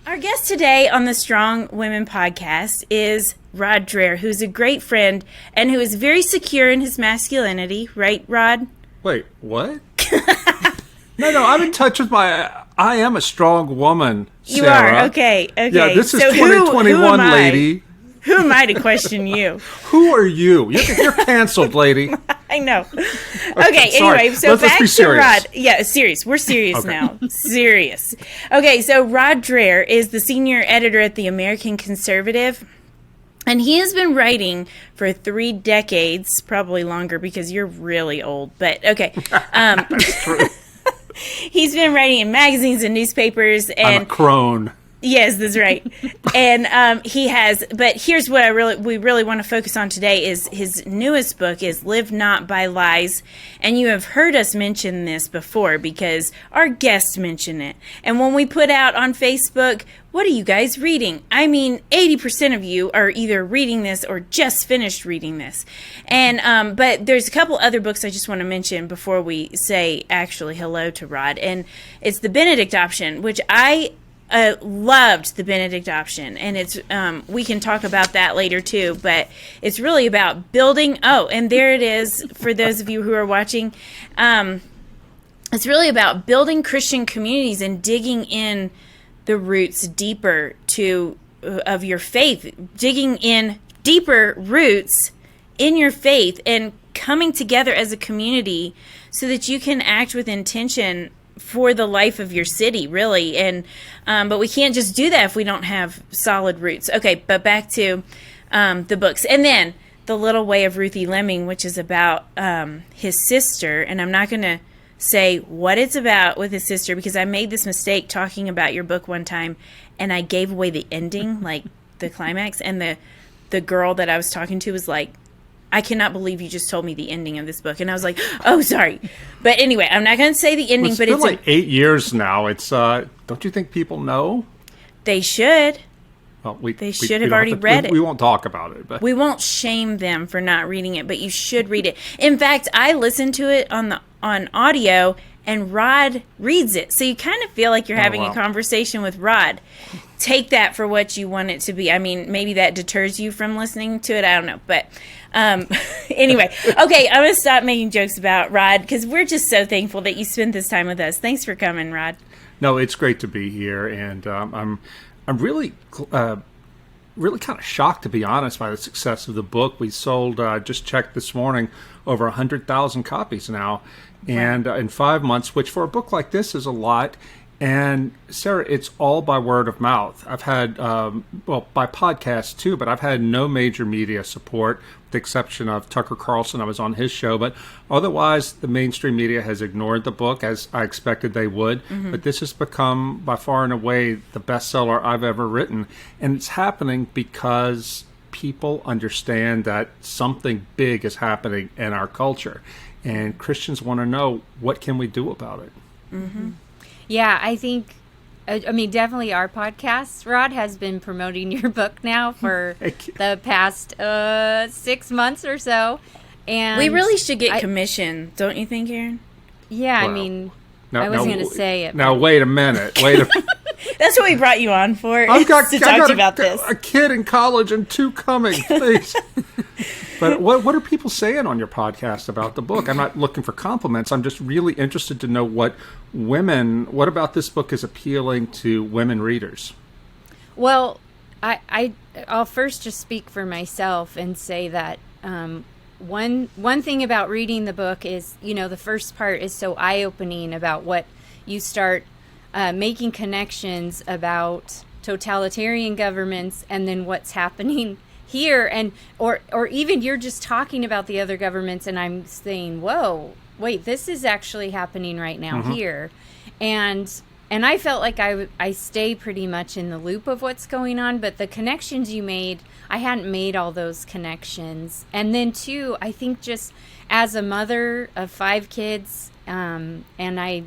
Our guest today on the Strong Women podcast is Rod Dreher, who's a great friend and who is very secure in his masculinity. Right, Rod? Wait, what? No, I'm in touch with I am a strong woman, Sarah. You are? Okay. Yeah, this is 2021, lady. Who am I to question you? Who are you? You're canceled, lady. I know. Okay, anyway, so let's back be to serious. Rod. Yeah, serious. We're serious now. Serious. Okay, so Rod Dreher is the senior editor at the American Conservative. And he has been writing for 3 decades, probably longer because you're really old. But okay. That's true. He's been writing in magazines and newspapers. And I'm a crone. Yes, that's right. And he has, but here's what we really want to focus on today is his newest book is Live Not by Lies. And you have heard us mention this before because our guests mention it. And when we put out on Facebook, what are you guys reading? I mean, 80% of you are either reading this or just finished reading this. And but there's a couple other books I just want to mention before we say actually hello to Rod. And it's The Benedict Option, which I loved The Benedict Option, and it's we can talk about that later too, but it's really about building, and there it is for those of you who are watching. It's really about building Christian communities and digging in the roots deeper of your faith, digging in deeper roots in your faith and coming together as a community so that you can act with intention for the life of your city, really. And but we can't just do that if we don't have solid roots. Okay, but back to the books. And then The Little Way of Ruthie Lemming, which is about his sister. And I'm not going to say what it's about with his sister because I made this mistake talking about your book one time and I gave away the ending, like the climax. And the girl that I was talking to was like, I cannot believe you just told me the ending of this book. And I was like, oh, sorry. But anyway, I'm not going to say the ending. It's but been it's like 8 years now. It's don't you think people know? They should. Well, they should have already read it. We won't talk about it. But we won't shame them for not reading it, but you should read it. In fact, I listened to it on audio, and Rod reads it. So you kind of feel like you're having a conversation with Rod. Take that for what you want it to be. I mean, maybe that deters you from listening to it. I don't know. But anyway, okay, I'm going to stop making jokes about Rod because we're just so thankful that you spent this time with us. Thanks for coming, Rod. No, it's great to be here, and I'm really really kind of shocked, to be honest, by the success of the book. We sold, just checked this morning, over 100,000 copies now, and in 5 months, which for a book like this is a lot. And Sarah, it's all by word of mouth. I've had, by podcast too, but I've had no major media support, with the exception of Tucker Carlson. I was on his show, but otherwise the mainstream media has ignored the book as I expected they would. Mm-hmm. But this has become by far and away the bestseller I've ever written. And it's happening because people understand that something big is happening in our culture. And Christians want to know, what can we do about it? Mm-hmm. Yeah, I think, definitely our podcast, Rod, has been promoting your book now for the past 6 months or so. And we really should get commission, don't you think, Aaron? Yeah, well, I was going to say it. Now, wait a minute. That's what we brought you on for, I got about this. A kid in college and 2 coming, please. But what are people saying on your podcast about the book? I'm not looking for compliments. I'm just really interested to know what about this book is appealing to women readers. Well, I'll first just speak for myself and say that one thing about reading the book is, the first part is so eye-opening about what you start making connections about totalitarian governments and then what's happening here, and or even you're just talking about the other governments and I'm saying, whoa, wait, this is actually happening right now here. And I felt like I stay pretty much in the loop of what's going on, but the connections you made, I hadn't made all those connections. And then too, I think just as a mother of 5 kids, and I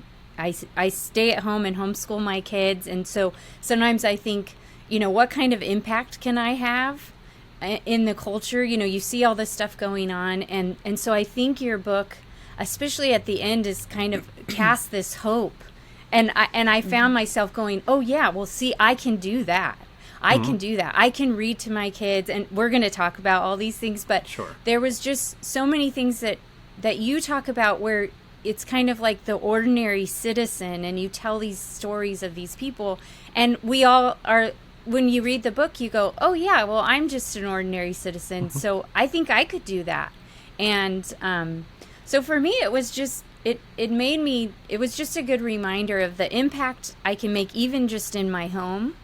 stay at home and homeschool my kids, and so sometimes I think, what kind of impact can I have in the culture? You see all this stuff going on, and so I think your book, especially at the end, is kind of cast this hope I found myself going, oh yeah, well, see, I can do that. I can do that. I can read to my kids, and we're going to talk about all these things, but Sure. there was just so many things that you talk about where it's kind of like the ordinary citizen, and you tell these stories of these people, and we all are, when you read the book, you go, oh yeah, well, I'm just an ordinary citizen, so I think I could do that. And so for me, it was just, it was just a good reminder of the impact I can make even just in my home.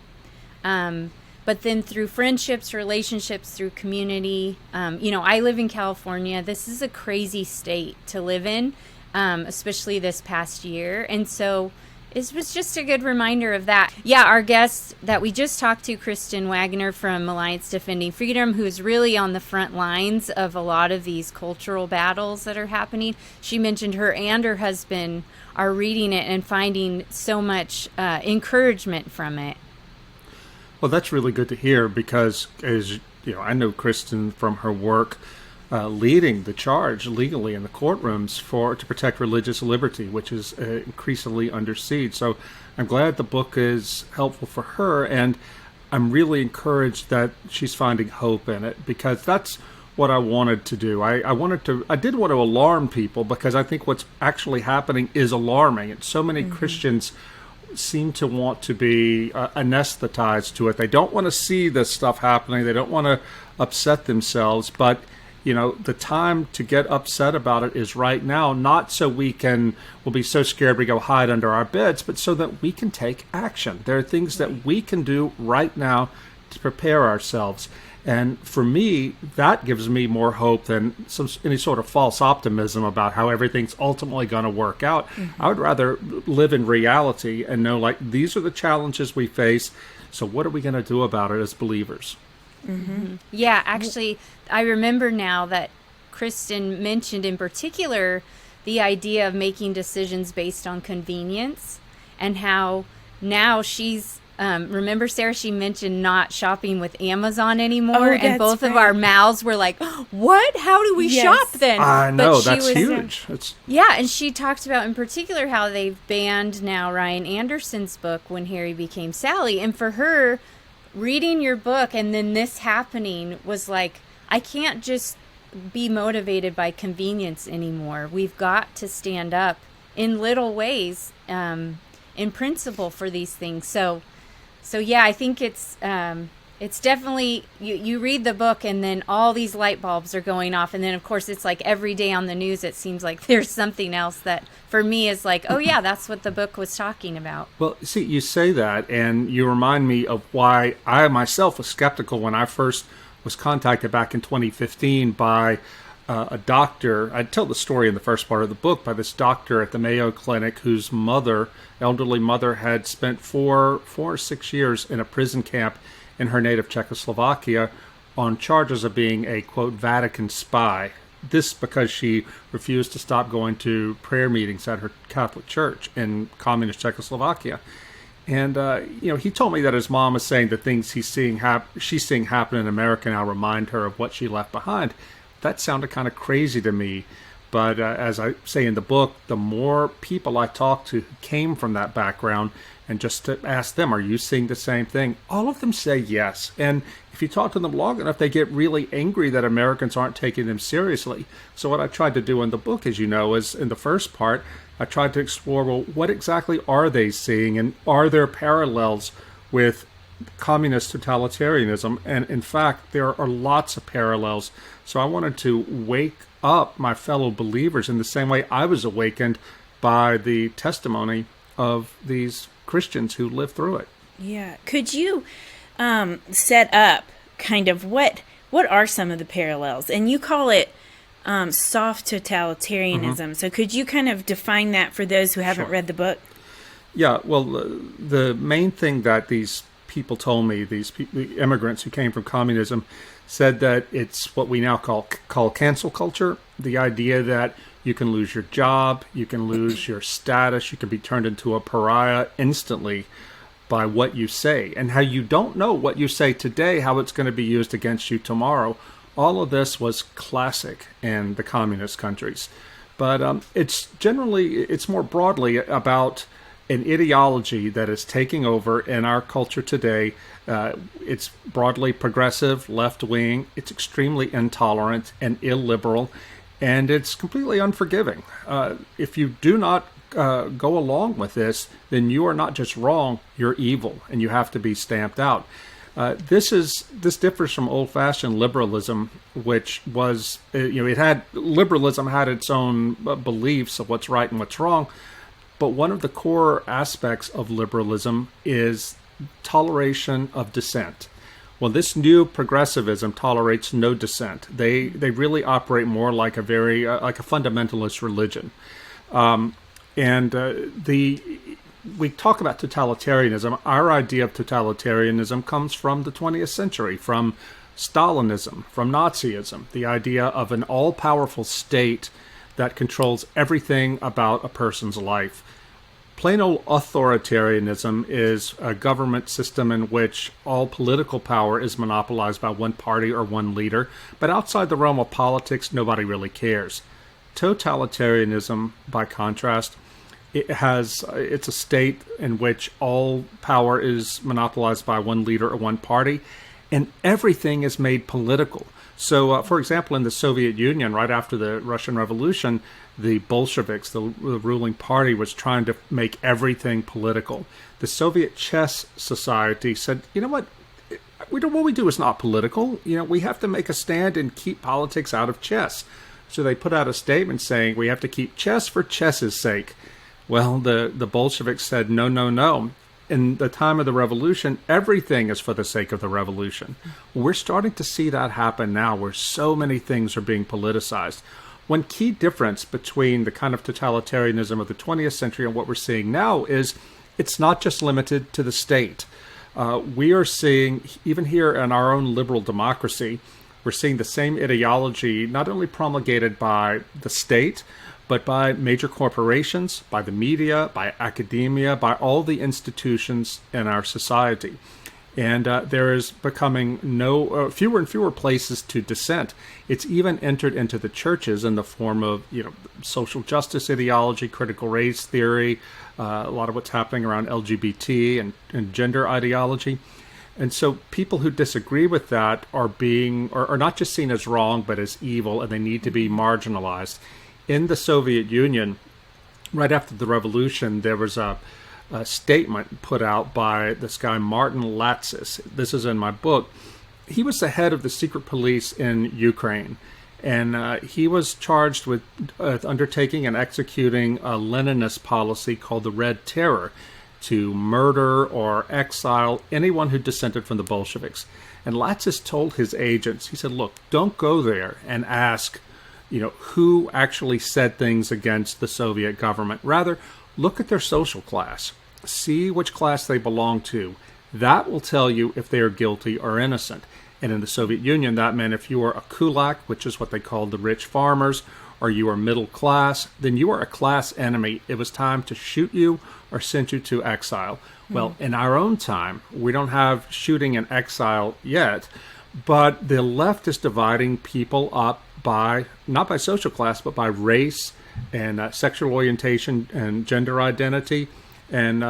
But then through friendships, relationships, through community, I live in California. This is a crazy state to live in, especially this past year. And so it was just a good reminder of that. Yeah, our guest that we just talked to, Kristen Wagner from Alliance Defending Freedom, who is really on the front lines of a lot of these cultural battles that are happening. She mentioned her and her husband are reading it and finding so much encouragement from it. Well, that's really good to hear because, as you know, I know Kristen from her work leading the charge legally in the courtrooms to protect religious liberty, which is increasingly under siege. So I'm glad the book is helpful for her, and I'm really encouraged that she's finding hope in it, because that's what I wanted to do. I did want to alarm people, because I think what's actually happening is alarming, and so many Christians seem to want to be anesthetized to it. They don't want to see this stuff happening. They don't want to upset themselves. But, the time to get upset about it is right now, not so we'll be so scared we go hide under our beds, but so that we can take action. There are things that we can do right now to prepare ourselves. And for me, that gives me more hope than any sort of false optimism about how everything's ultimately going to work out. I would rather live in reality and know, these are the challenges we face, so what are we going to do about it as believers? Yeah, actually, I remember now that Kristen mentioned in particular the idea of making decisions based on convenience, and how now she's remember, Sarah, she mentioned not shopping with Amazon anymore, and both of our mouths were like, what? How do we shop then? I know, that's huge. Yeah, and she talked about in particular how they've banned now Ryan Anderson's book, When Harry Became Sally. And for her, reading your book and then this happening was like, I can't just be motivated by convenience anymore. We've got to stand up in little ways, in principle, for these things. So yeah, I think it's definitely, you read the book and then all these light bulbs are going off. And then, of course, it's like every day on the news, it seems like there's something else that for me is like, oh yeah, that's what the book was talking about. Well, see, you say that and you remind me of why I myself was skeptical when I first was contacted back in 2015 by a doctor. I tell the story in the first part of the book, by this doctor at the Mayo Clinic whose elderly mother, had spent 4 or 6 years in a prison camp in her native Czechoslovakia on charges of being a, quote, Vatican spy. This because she refused to stop going to prayer meetings at her Catholic church in communist Czechoslovakia. And, he told me that his mom was saying the things she's seeing happen in America now remind her of what she left behind. That sounded kind of crazy to me. But as I say in the book, the more people I talked to who came from that background, and just to ask them, are you seeing the same thing? All of them say yes. And if you talk to them long enough, they get really angry that Americans aren't taking them seriously. So what I tried to do in the book, as you know, is in the first part, I tried to explore, well, what exactly are they seeing? And are there parallels with communist totalitarianism? And in fact, there are lots of parallels. So I wanted to wake up my fellow believers in the same way I was awakened by the testimony of these Christians who lived through it. Yeah. Could you set up kind of what are some of the parallels? And you call it soft totalitarianism. So could you kind of define that for those who haven't read the book? Yeah, well, the main thing that these people told me, the immigrants who came from communism, said that it's what we now call cancel culture. The idea that you can lose your job, you can lose your status, you can be turned into a pariah instantly by what you say, and how you don't know what you say today, how it's going to be used against you tomorrow. All of this was classic in the communist countries. But it's more broadly about an ideology that is taking over in our culture today. It's broadly progressive, left-wing. It's extremely intolerant and illiberal, and it's completely unforgiving. If you do not go along with this, then you are not just wrong, you're evil, and you have to be stamped out. This differs from old-fashioned liberalism, which was, liberalism had its own beliefs of what's right and what's wrong, but one of the core aspects of liberalism is toleration of dissent. Well, this new progressivism tolerates no dissent. They really operate more like a like a fundamentalist religion. We talk about totalitarianism. Our idea of totalitarianism comes from the 20th century, from Stalinism, from Nazism, the idea of an all-powerful state that controls everything about a person's life. Plain old authoritarianism is a government system in which all political power is monopolized by one party or one leader, but outside the realm of politics, nobody really cares. Totalitarianism, by contrast, it's a state in which all power is monopolized by one leader or one party, and everything is made political. So, for example, in the Soviet Union, right after the Russian Revolution, the Bolsheviks, the ruling party, was trying to make everything political. The Soviet Chess Society said, you know what we do is not political. We have to make a stand and keep politics out of chess. So they put out a statement saying we have to keep chess for chess's sake. Well, the Bolsheviks said, no, no, no. In the time of the revolution, everything is for the sake of the revolution. We're starting to see that happen now, where so many things are being politicized. One key difference between the kind of totalitarianism of the 20th century and what we're seeing now is it's not just limited to the state. We are seeing, even here in our own liberal democracy, we're seeing the same ideology not only promulgated by the state, but by major corporations, by the media, by academia, by all the institutions in our society. And there is becoming fewer and fewer places to dissent. It's even entered into the churches in the form of, social justice ideology, critical race theory, a lot of what's happening around LGBT and gender ideology. And so people who disagree with that are not just seen as wrong, but as evil, and they need to be marginalized. In the Soviet Union, right after the revolution, there was a statement put out by this guy, Martin Latsis. This is in my book. He was the head of the secret police in Ukraine, and he was charged with undertaking and executing a Leninist policy called the Red Terror, to murder or exile anyone who dissented from the Bolsheviks. And Latsis told his agents, he said, look, don't go there and ask who actually said things against the Soviet government. Rather, look at their social class. See which class they belong to. That will tell you if they are guilty or innocent. And in the Soviet Union, that meant if you were a kulak, which is what they called the rich farmers, or you are middle class, then you are a class enemy. It was time to shoot you or send you to exile. Well, in our own time, we don't have shooting and exile yet, but the left is dividing people up not by social class, but by race and sexual orientation and gender identity and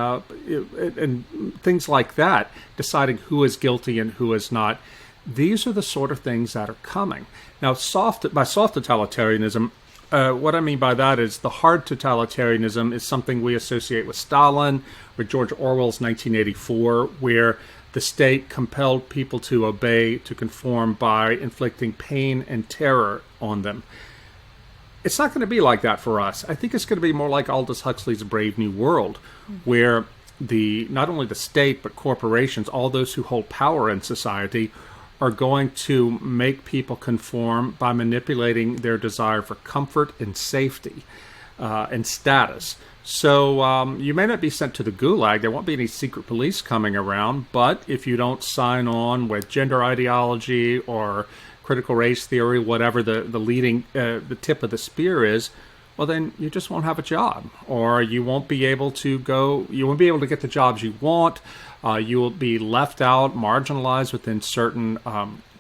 things like that, deciding who is guilty and who is not. These are the sort of things that are coming. Now, by soft totalitarianism, what I mean by that is the hard totalitarianism is something we associate with Stalin, with George Orwell's 1984, where the state compelled people to obey, to conform by inflicting pain and terror on them. It's not going to be like that for us. I think it's going to be more like Aldous Huxley's Brave New World, where not only the state, but corporations, all those who hold power in society, are going to make people conform by manipulating their desire for comfort and safety and status. So you may not be sent to the gulag. There won't be any secret police coming around. But if you don't sign on with gender ideology or critical race theory, whatever the tip of the spear is, well, then you just won't have a job, or you won't be able to get the jobs you want. You will be left out, marginalized within certain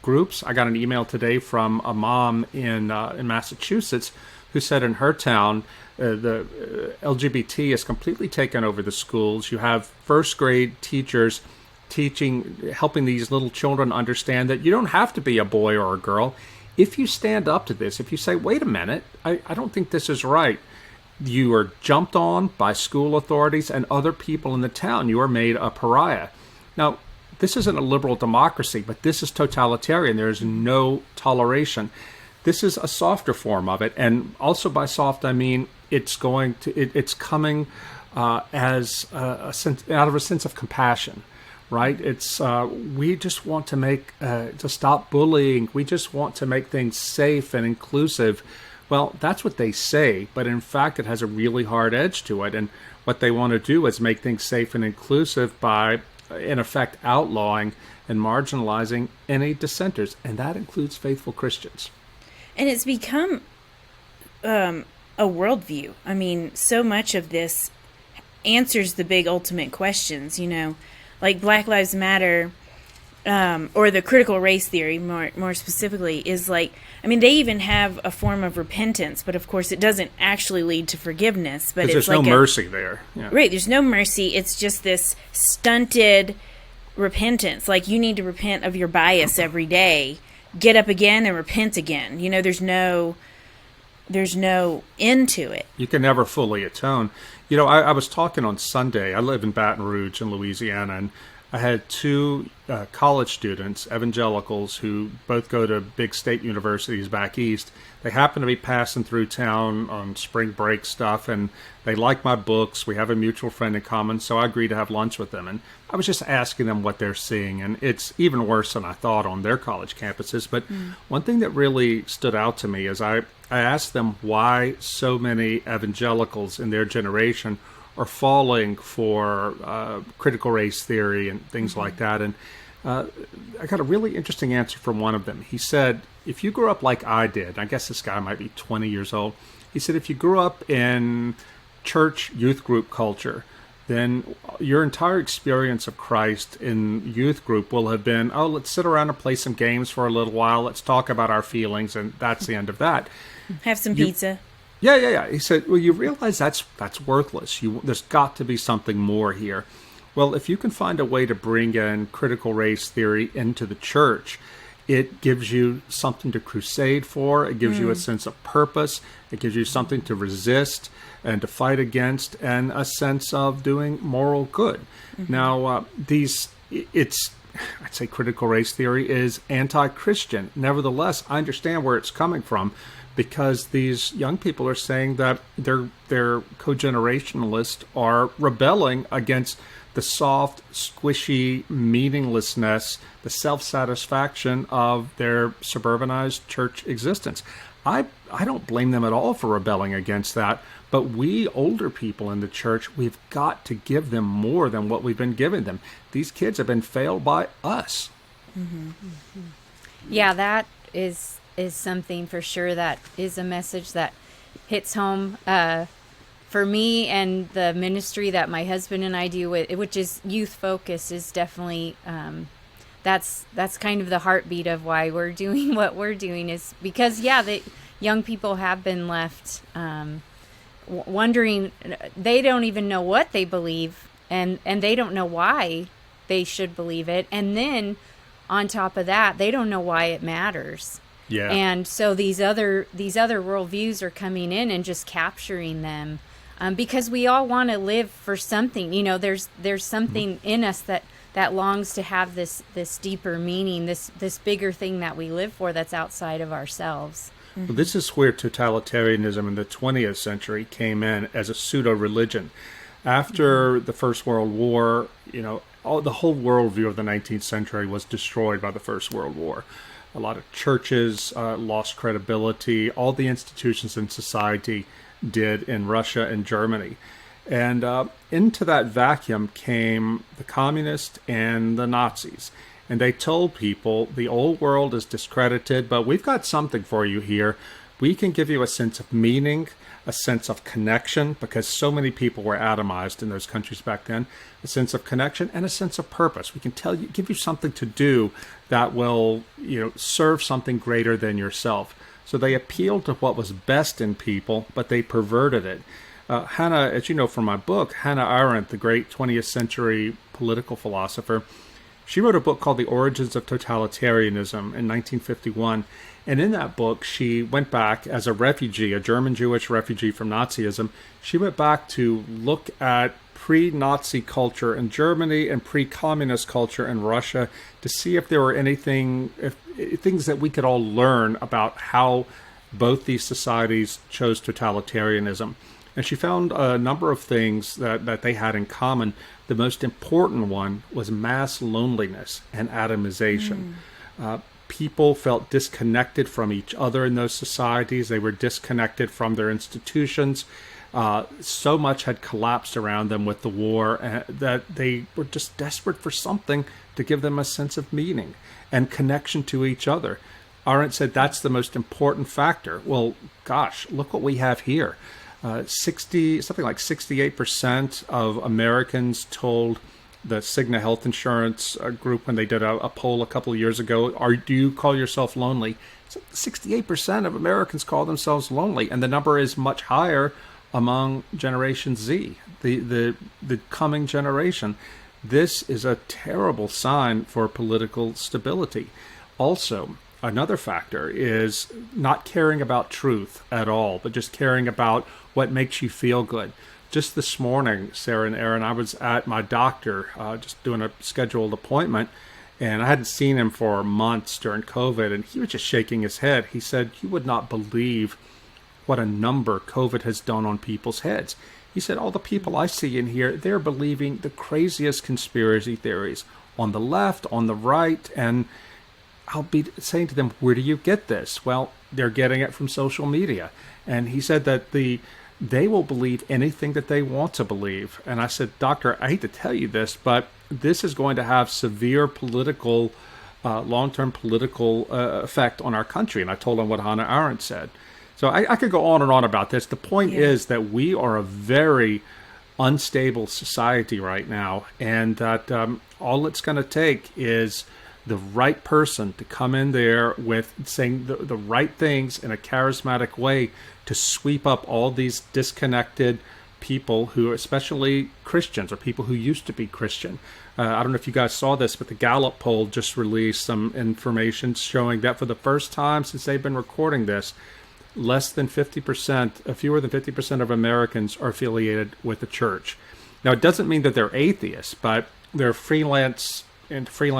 groups. I got an email today from a mom in Massachusetts who said in her town, the LGBT has completely taken over the schools. You have first grade teachers helping these little children understand that you don't have to be a boy or a girl. If you stand up to this, if you say, wait a minute, I don't think this is right, you are jumped on by school authorities and other people in the town. You are made a pariah. Now, this isn't a liberal democracy, but this is totalitarian. There is no toleration. This is a softer form of it. And also by soft, I mean it's coming as a sense, out of a sense of compassion. Right? It's we just want to stop bullying. We just want to make things safe and inclusive. Well, that's what they say, but in fact, it has a really hard edge to it. And what they want to do is make things safe and inclusive by, in effect, outlawing and marginalizing any dissenters, and that includes faithful Christians. And it's become a worldview. I mean, so much of this answers the big ultimate questions, like Black Lives Matter, or the critical race theory more specifically, is like, I mean, they even have a form of repentance, but of course it doesn't actually lead to forgiveness. But it's there's like no mercy there. Yeah. Right, there's no mercy. It's just this stunted repentance. Like, you need to repent of your bias every day, get up again and repent again. There's no end to it. You can never fully atone. I was talking on Sunday. I live in Baton Rouge in Louisiana, and I had two college students, evangelicals, who both go to big state universities back east. They happen to be passing through town on spring break stuff, and they like my books. We have a mutual friend in common, so I agreed to have lunch with them. And I was just asking them what they're seeing, and it's even worse than I thought on their college campuses. But one thing that really stood out to me is I asked them why so many evangelicals in their generation are falling for critical race theory and things like that. And I got a really interesting answer from one of them. He said, if you grew up like I did, I guess this guy might be 20 years old. He said, if you grew up in church youth group culture, then your entire experience of Christ in youth group will have been, oh, let's sit around and play some games for a little while. Let's talk about our feelings, and that's the end of that. Have some pizza. Yeah. He said, well, you realize that's worthless. There's got to be something more here. Well, if you can find a way to bring in critical race theory into the church, it gives you something to crusade for. It gives you a sense of purpose. It gives you something to resist and to fight against, and a sense of doing moral good. Now, I'd say critical race theory is anti-Christian. Nevertheless, I understand where it's coming from, because these young people are saying that their co-generationalists are rebelling against the soft, squishy meaninglessness, the self-satisfaction of their suburbanized church existence. I don't blame them at all for rebelling against that, but we older people in the church, we've got to give them more than what we've been giving them. These kids have been failed by us. Yeah, that is something for sure. That is a message that hits home for me, and the ministry that my husband and I do, which is youth focus, is definitely that's kind of the heartbeat of why we're doing what we're doing, is because the young people have been left wondering. They don't even know what they believe, and they don't know why they should believe it, and then on top of that, they don't know why it matters. Yeah. And so these other worldviews are coming in and just capturing them, because we all want to live for something. There's something in us that longs to have this deeper meaning, this bigger thing that we live for that's outside of ourselves. Well, this is where totalitarianism in the 20th century came in as a pseudo-religion. After the First World War, the whole worldview of the 19th century was destroyed by the First World War. A lot of churches lost credibility. All the institutions in society did in Russia and Germany. And into that vacuum came the communists and the Nazis. And they told people, the old world is discredited, but we've got something for you here. We can give you a sense of meaning, a sense of connection, because so many people were atomized in those countries back then, a sense of connection and a sense of purpose. We can give you something to do that will, serve something greater than yourself. So they appealed to what was best in people, but they perverted it. Hannah, as you know from my book, Hannah Arendt, the great 20th century political philosopher, she wrote a book called The Origins of Totalitarianism in 1951. And in that book, she went back as a refugee, a German Jewish refugee from Nazism. She went back to look at pre-Nazi culture in Germany and pre-communist culture in Russia to see if there were things that we could all learn about how both these societies chose totalitarianism. And she found a number of things that they had in common. The most important one was mass loneliness and atomization. People felt disconnected from each other in those societies. They were disconnected from their institutions. So much had collapsed around them with the war that they were just desperate for something to give them a sense of meaning and connection to each other. Arendt said that's the most important factor. Well, gosh, look what we have here. Something like 68% of Americans told the Cigna Health Insurance group when they did a poll a couple of years ago, do you call yourself lonely? 68% of Americans call themselves lonely, and the number is much higher among Generation Z, the coming generation. This is a terrible sign for political stability. Also, another factor is not caring about truth at all, but just caring about what makes you feel good. Just this morning, Sarah and Aaron, I was at my doctor, just doing a scheduled appointment, and I hadn't seen him for months during COVID, and he was just shaking his head. He said, "You would not believe what a number COVID has done on people's heads." He said, all the people I see in here, they're believing the craziest conspiracy theories on the left, on the right, and I'll be saying to them, where do you get this? Well, they're getting it from social media. And he said that they will believe anything that they want to believe. And I said, Doctor, I hate to tell you this, but this is going to have severe political, long-term political effect on our country. And I told him what Hannah Arendt said. So I could go on and on about this. The point is that we are a very unstable society right now, and that all it's going to take is the right person to come in there with saying the right things in a charismatic way to sweep up all these disconnected people who, especially Christians or people who used to be Christian. I don't know if you guys saw this, but the Gallup poll just released some information showing that for the first time since they've been recording this, fewer than 50% of Americans are affiliated with the church. Now, it doesn't mean that they're atheists, but they're freelance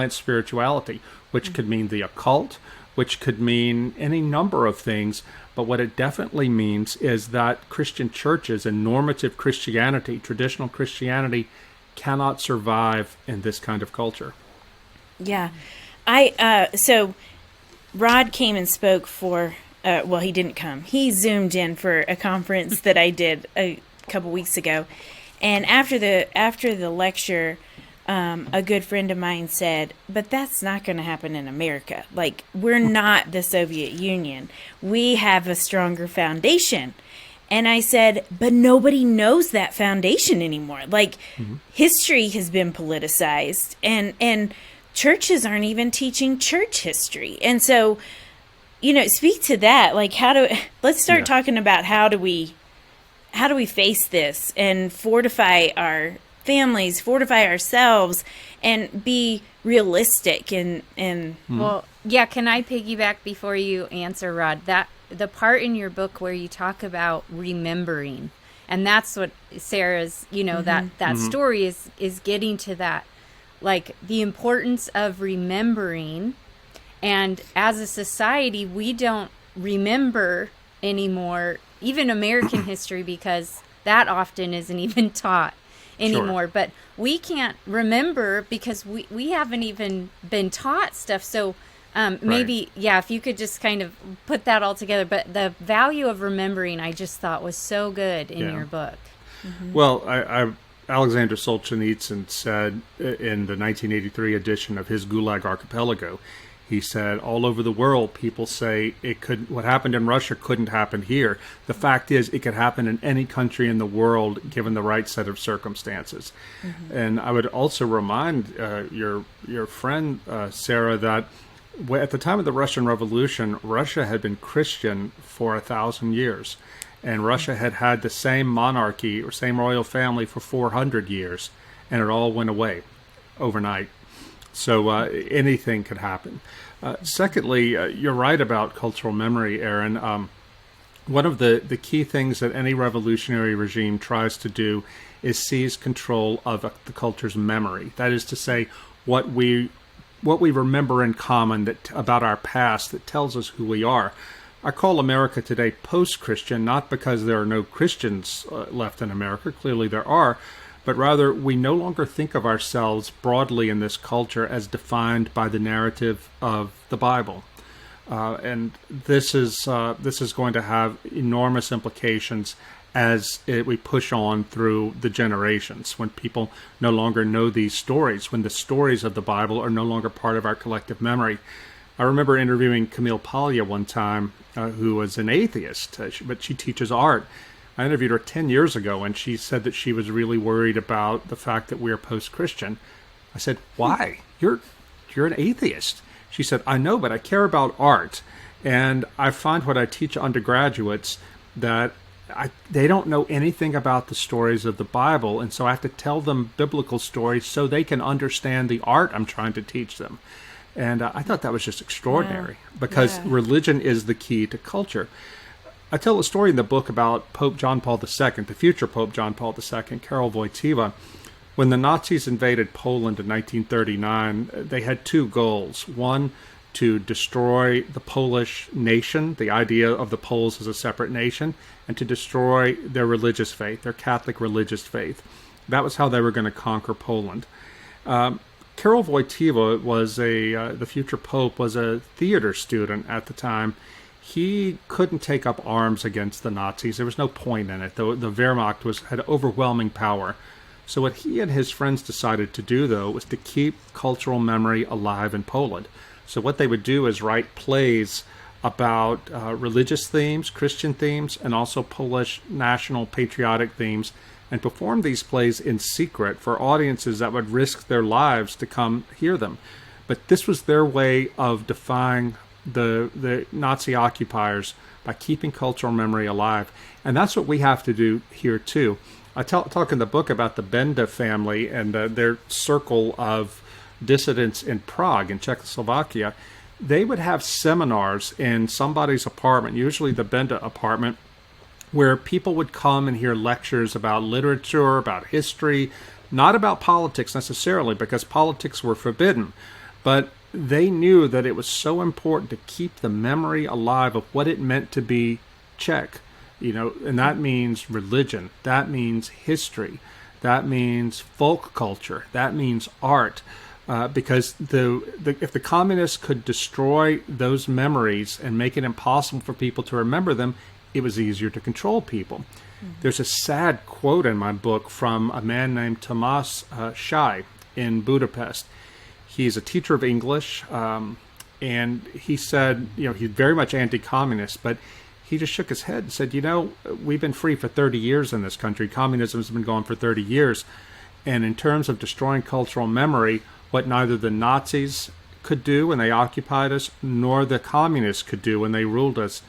spirituality, which could mean the occult, which could mean any number of things. But what it definitely means is that Christian churches and normative Christianity, traditional Christianity, cannot survive in this kind of culture. Yeah. So Rod came and spoke for, he didn't come. He Zoomed in for a conference that I did a couple weeks ago. And after the lecture, a good friend of mine said, but that's not going to happen in America. Like, we're not the Soviet Union. We have a stronger foundation. And I said, but nobody knows that foundation anymore. Like, history has been politicized, and churches aren't even teaching church history. And so, speak to that. Like, let's start talking about how do we face this and fortify our families, fortify ourselves, and be realistic and Well, yeah, can I piggyback before you answer, Rod? That the part in your book where you talk about remembering, and that's what Sarah's, that story is getting to, that, like, the importance of remembering. And as a society, we don't remember anymore, even American history, because that often isn't even taught anymore. Sure. But we can't remember because we haven't even been taught stuff. So maybe, if you could just kind of put that all together. But the value of remembering, I just thought was so good in your book. Mm-hmm. Well, Alexander Solzhenitsyn said in the 1983 edition of his Gulag Archipelago, he said, all over the world, people say what happened in Russia couldn't happen here. The fact is, it could happen in any country in the world, given the right set of circumstances. Mm-hmm. And I would also remind your friend, Sarah, that at the time of the Russian Revolution, Russia had been Christian for 1,000 years. And Russia had had the same monarchy or same royal family for 400 years. And it all went away overnight. So anything could happen. Secondly, you're right about cultural memory, Aaron. One of the key things that any revolutionary regime tries to do is seize control of the culture's memory. That is to say, what we remember in common about our past that tells us who we are. I call America today post-Christian, not because there are no Christians left in America. Clearly there are. But rather, we no longer think of ourselves broadly in this culture as defined by the narrative of the Bible. And this is going to have enormous implications as we push on through the generations, when people no longer know these stories, when the stories of the Bible are no longer part of our collective memory. I remember interviewing Camille Paglia one time, who was an atheist, but she teaches art. I interviewed her 10 years ago, and she said that she was really worried about the fact that we are post-Christian. I said, why? You're an atheist. She said, I know, but I care about art. And I find when I teach undergraduates that they don't know anything about the stories of the Bible, and so I have to tell them biblical stories so they can understand the art I'm trying to teach them. And I thought that was just extraordinary, because religion is the key to culture. I tell a story in the book about Pope John Paul II, the future Pope John Paul II, Karol Wojtyła. When the Nazis invaded Poland in 1939, they had two goals. One, to destroy the Polish nation, the idea of the Poles as a separate nation, and to destroy their religious faith, their Catholic religious faith. That was how they were going to conquer Poland. Karol Wojtyła was the future pope, was a theater student at the time. He couldn't take up arms against the Nazis. There was no point in it. The Wehrmacht had overwhelming power. So what he and his friends decided to do, though, was to keep cultural memory alive in Poland. So what they would do is write plays about religious themes, Christian themes, and also Polish national patriotic themes, and perform these plays in secret for audiences that would risk their lives to come hear them. But this was their way of defying the Nazi occupiers by keeping cultural memory alive. And that's what we have to do here, too. I talk in the book about the Benda family and their circle of dissidents in Prague, in Czechoslovakia. They would have seminars in somebody's apartment, usually the Benda apartment, where people would come and hear lectures about literature, about history, not about politics necessarily, because politics were forbidden. But they knew that it was so important to keep the memory alive of what it meant to be Czech. And that means religion, that means history, that means folk culture, that means art. Because if the communists could destroy those memories and make it impossible for people to remember them, it was easier to control people. Mm-hmm. There's a sad quote in my book from a man named Tomasz Shai in Budapest. He's a teacher of English, and he said, he's very much anti-communist, but he just shook his head and said, we've been free for 30 years in this country. Communism has been going for 30 years. And in terms of destroying cultural memory, what neither the Nazis could do when they occupied us, nor the communists could do when they ruled us,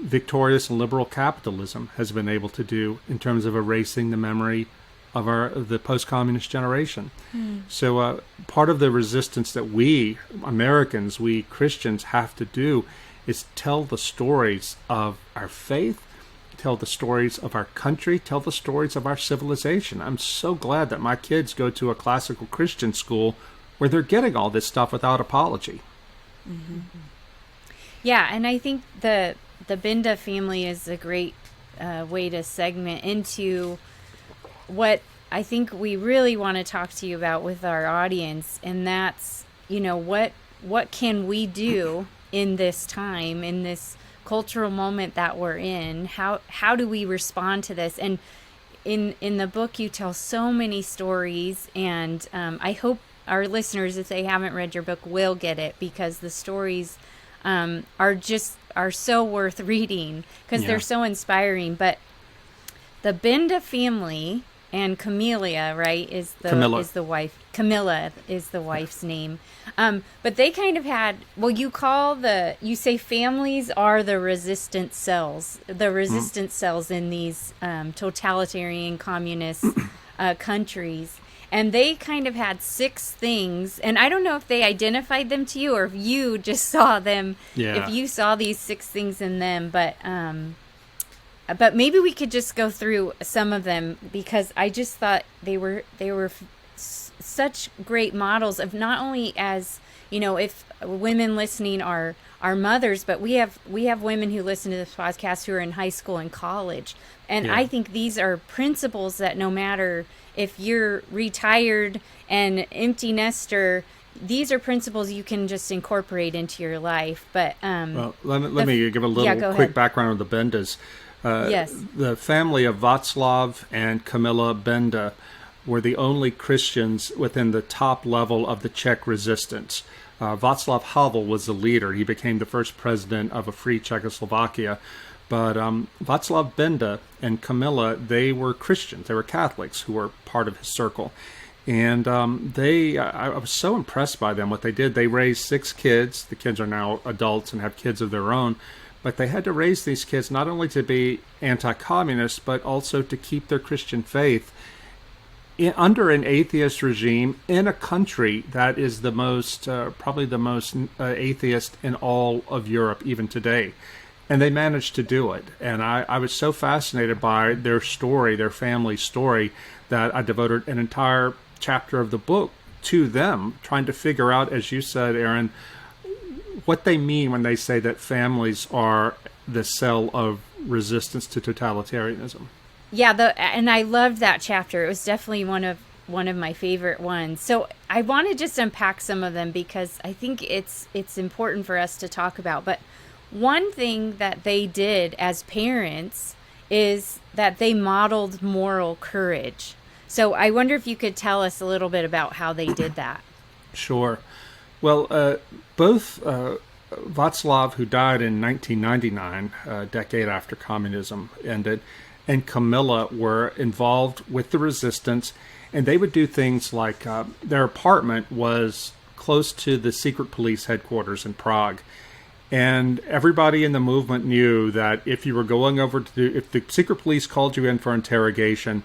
victorious liberal capitalism has been able to do in terms of erasing the memory of the post-communist generation. So part of the resistance that we Americans, we Christians have to do is tell the stories of our faith, tell the stories of our country, tell the stories of our civilization. I'm so glad that my kids go to a classical Christian school where they're getting all this stuff without apology. Mm-hmm. Yeah, and I think the Benda family is a great way to segment into what I think we really want to talk to you about with our audience, and that's, what can we do in this time, in this cultural moment that we're in? How do we respond to this? And in the book, you tell so many stories, and I hope our listeners, if they haven't read your book, will get it, because the stories are so worth reading, because they're so inspiring. But the Benda family and Camellia, right, Camilla. is the wife. Camilla is the wife's name. But they kind of had, well, you say families are the resistant cells in these totalitarian communist countries. And they kind of had 6 things, and I don't know if they identified them to you or if you just saw them, if you saw these 6 things in them, but maybe we could just go through some of them, because I just thought they were such great models of not only, as you know, if women listening are mothers, but we have women who listen to this podcast who are in high school and college, and I think these are principles that no matter if you're retired and empty nester, these are principles you can just incorporate into your life. But well, let me give a little quick background on the Bendas. Yes. The family of Václav and Camilla Benda were the only Christians within the top level of the Czech resistance. Václav Havel was the leader. He became the first president of a free Czechoslovakia. But Václav Benda and Camilla, they were Christians. They were Catholics who were part of his circle. And I was so impressed by them, what they did. They raised 6 kids. The kids are now adults and have kids of their own. But they had to raise these kids not only to be anti-communist, but also to keep their Christian faith under an atheist regime in a country that is the most, probably the most atheist in all of Europe, even today. And they managed to do it. And I was so fascinated by their story, their family story, that I devoted an entire chapter of the book to them, trying to figure out, as you said, Aaron, what they mean when they say that families are the cell of resistance to totalitarianism. Yeah, and I loved that chapter. It was definitely one of my favorite ones. So I want to just unpack some of them, because I think it's important for us to talk about. But one thing that they did as parents is that they modeled moral courage. So I wonder if you could tell us a little bit about how they did that. Sure. Well, both Václav, who died in 1999, a decade after communism ended, and Camilla were involved with the resistance, and they would do things like their apartment was close to the secret police headquarters in Prague. And everybody in the movement knew that if you were going over if the secret police called you in for interrogation,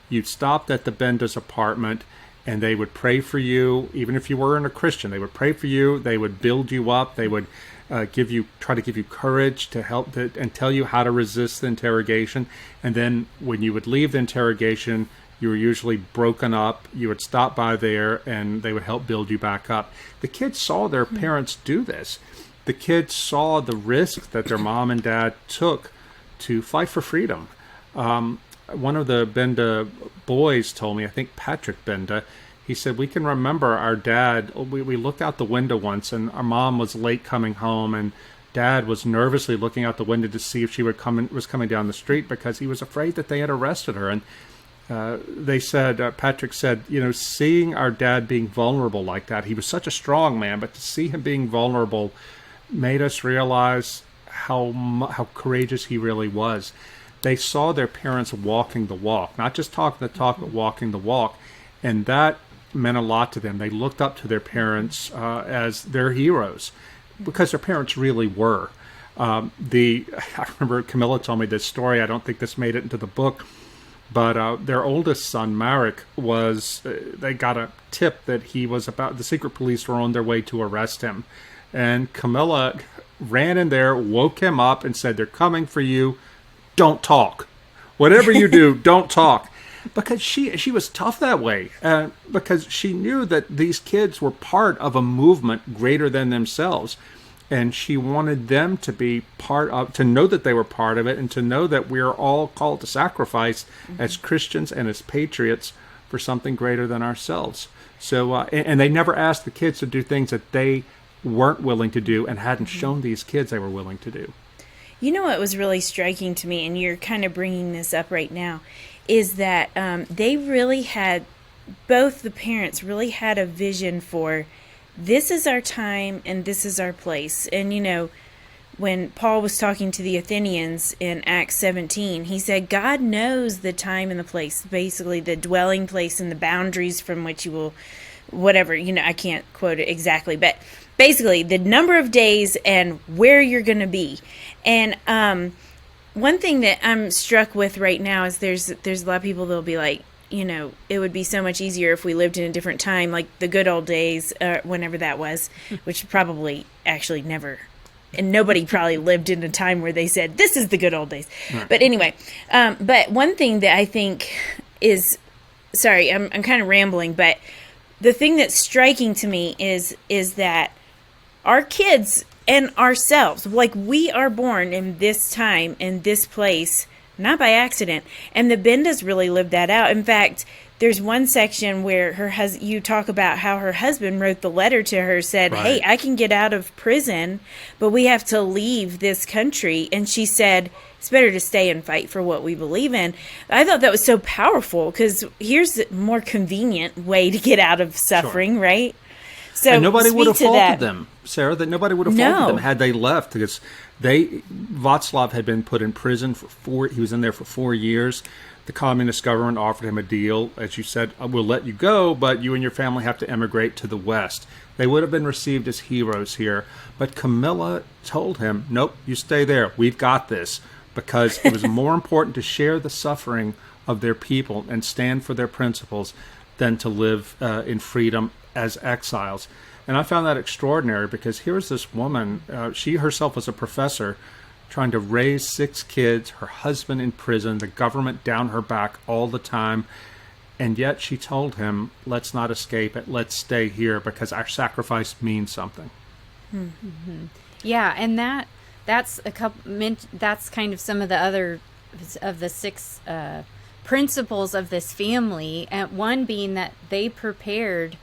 you stopped at the Benda's apartment, and they would pray for you. Even if you weren't a Christian, they would pray for you. They would build you up. They would try to give you courage to help and tell you how to resist the interrogation. And then when you would leave the interrogation, you were usually broken up. You would stop by there, and they would help build you back up. The kids saw their parents do this. The kids saw the risk that their mom and dad took to fight for freedom. One of the Benda boys told me, I think Patrick Benda, he said, we can remember our dad. We looked out the window once, and our mom was late coming home, and Dad was nervously looking out the window to see if she was coming down the street, because he was afraid that they had arrested her. And they said, Patrick said, seeing our dad being vulnerable like that, he was such a strong man, but to see him being vulnerable made us realize how courageous he really was. They saw their parents walking the walk, not just talking the talk, but walking the walk. And that meant a lot to them. They looked up to their parents as their heroes, because their parents really were. I remember Camilla told me this story. I don't think this made it into the book, but their oldest son, Marek, they got a tip that the secret police were on their way to arrest him. And Camilla ran in there, woke him up, and said, "They're coming for you. Don't talk. Whatever you do, don't talk." Because she was tough that way, because she knew that these kids were part of a movement greater than themselves, and she wanted them to be to know that they were part of it, and to know that we are all called to sacrifice as Christians and as patriots for something greater than ourselves. So, and they never asked the kids to do things that they weren't willing to do and hadn't shown these kids they were willing to do. You know what was really striking to me, and you're kind of bringing this up right now, is that they really had, both the parents really had a vision for, this is our time and this is our place. And, when Paul was talking to the Athenians in Acts 17, he said, God knows the time and the place, basically the dwelling place and the boundaries from which you will, whatever, I can't quote it exactly, but basically the number of days and where you're going to be. And one thing that I'm struck with right now is there's a lot of people that'll be like, it would be so much easier if we lived in a different time, like the good old days, whenever that was, which probably actually never. And nobody probably lived in a time where they said, this is the good old days. Right. But anyway, but one thing that I think is, sorry, I'm kind of rambling, but the thing that's striking to me is that our kids and ourselves, like we are born in this time, in this place, not by accident. And the Bendas really lived that out. In fact, there's one section where you talk about how her husband wrote the letter to her, said, right. Hey, I can get out of prison, but we have to leave this country. And she said, it's better to stay and fight for what we believe in. I thought that was so powerful because here's a more convenient way to get out of suffering, sure. Right? So and nobody would have faulted them, Sarah, that nobody would have faulted them had they left, because Václav had been put in prison he was in there for 4 years. The communist government offered him a deal. As you said, we'll let you go, but you and your family have to emigrate to the West. They would have been received as heroes here. But Camilla told him, nope, you stay there. We've got this. Because it was more important to share the suffering of their people and stand for their principles than to live in freedom as exiles. And I found that extraordinary, because here's this woman, she herself was a professor, trying to raise 6 kids, her husband in prison, the government down her back all the time. And yet she told him, let's not escape it, let's stay here, because our sacrifice means something. Mm-hmm. Yeah, and that's that's kind of some of the other of the 6 principles of this family, and one being that they prepared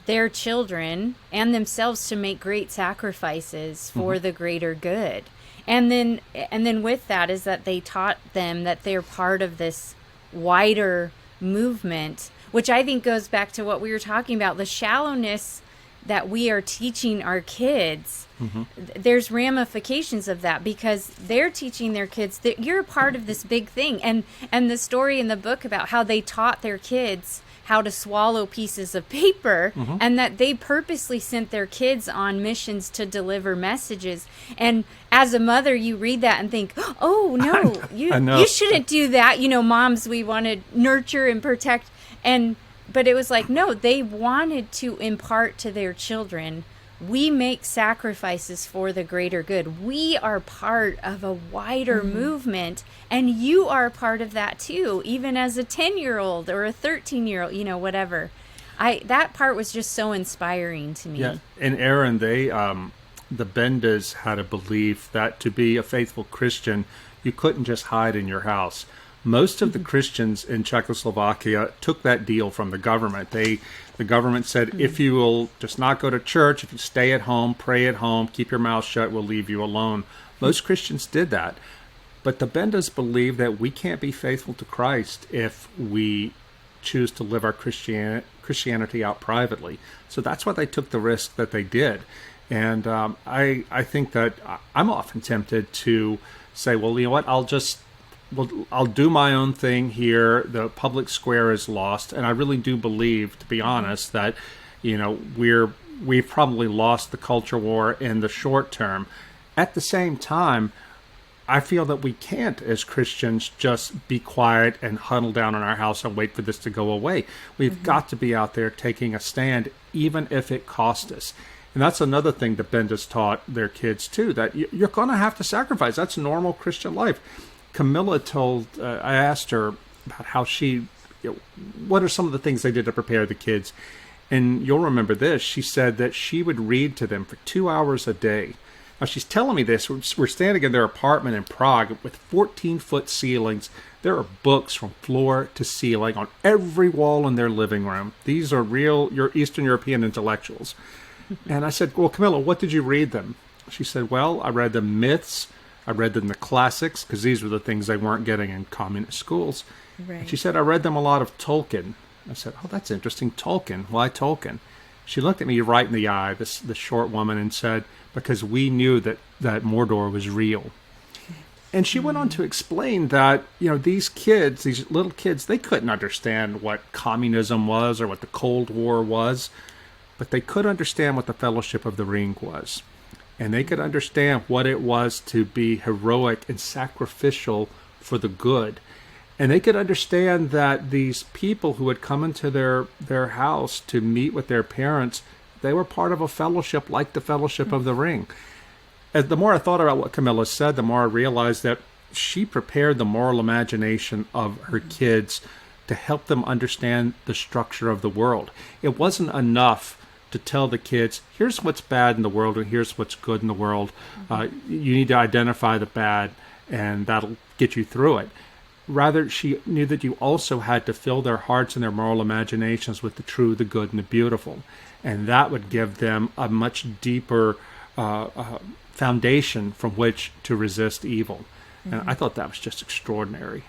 their children and themselves to make great sacrifices for mm-hmm. the greater good. And then with that is that they taught them that they're part of this wider movement, which I think goes back to what we were talking about, the shallowness that we are teaching our kids. Mm-hmm. There's ramifications of that, because they're teaching their kids that you're a part of this big thing. And the story in the book about how they taught their kids how to swallow pieces of paper, mm-hmm. and that they purposely sent their kids on missions to deliver messages. And as a mother, you read that and think, oh, no, you shouldn't do that. Moms, we want to nurture and protect. But it was like, no, they wanted to impart to their children, we make sacrifices for the greater good. We are part of a wider mm-hmm. movement, and you are part of that too, even as a 10-year-old or a 13-year-old, whatever. That part was just so inspiring to me. Yeah, and Aaron, the Bendas had a belief that to be a faithful Christian, you couldn't just hide in your house. Most of the Christians in Czechoslovakia took that deal from the government. The government said, if you will just not go to church, if you stay at home, pray at home, keep your mouth shut, we'll leave you alone. Most Christians did that. But the Bendas believe that we can't be faithful to Christ if we choose to live our Christianity out privately. So that's why they took the risk that they did. And I think that I'm often tempted to say, well, you know what, I'll do my own thing here. The public square is lost. And I really do believe, to be honest, that, we've probably lost the culture war in the short term. At the same time, I feel that we can't, as Christians, just be quiet and huddle down in our house and wait for this to go away. We've mm-hmm. got to be out there taking a stand, even if it costs us. And that's another thing the Bendas taught their kids, too, that you're going to have to sacrifice. That's normal Christian life. Camilla I asked her about how what are some of the things they did to prepare the kids? And you'll remember this. She said that she would read to them for 2 hours a day. Now, she's telling me this. We're standing in their apartment in Prague with 14-foot ceilings. There are books from floor to ceiling on every wall in their living room. These are real Eastern European intellectuals. And I said, well, Camilla, what did you read them? She said, well, I read the myths. I read them the classics, because these were the things they weren't getting in communist schools. Right. And she said, I read them a lot of Tolkien. I said, oh, that's interesting. Tolkien. Why Tolkien? She looked at me right in the eye, this short woman, and said, because we knew that Mordor was real. And she went on to explain that, these kids, these little kids, they couldn't understand what communism was or what the Cold War was, but they could understand what the Fellowship of the Ring was. And they could understand what it was to be heroic and sacrificial for the good. And they could understand that these people who had come into their house to meet with their parents, they were part of a fellowship like the Fellowship of the Ring. As the more I thought about what Camilla said, the more I realized that she prepared the moral imagination of her kids to help them understand the structure of the world. It wasn't enough to tell the kids, here's what's bad in the world and here's what's good in the world. You need to identify the bad, and that'll get you through it. Rather, she knew that you also had to fill their hearts and their moral imaginations with the true, the good, and the beautiful. And that would give them a much deeper foundation from which to resist evil. And I thought that was just extraordinary.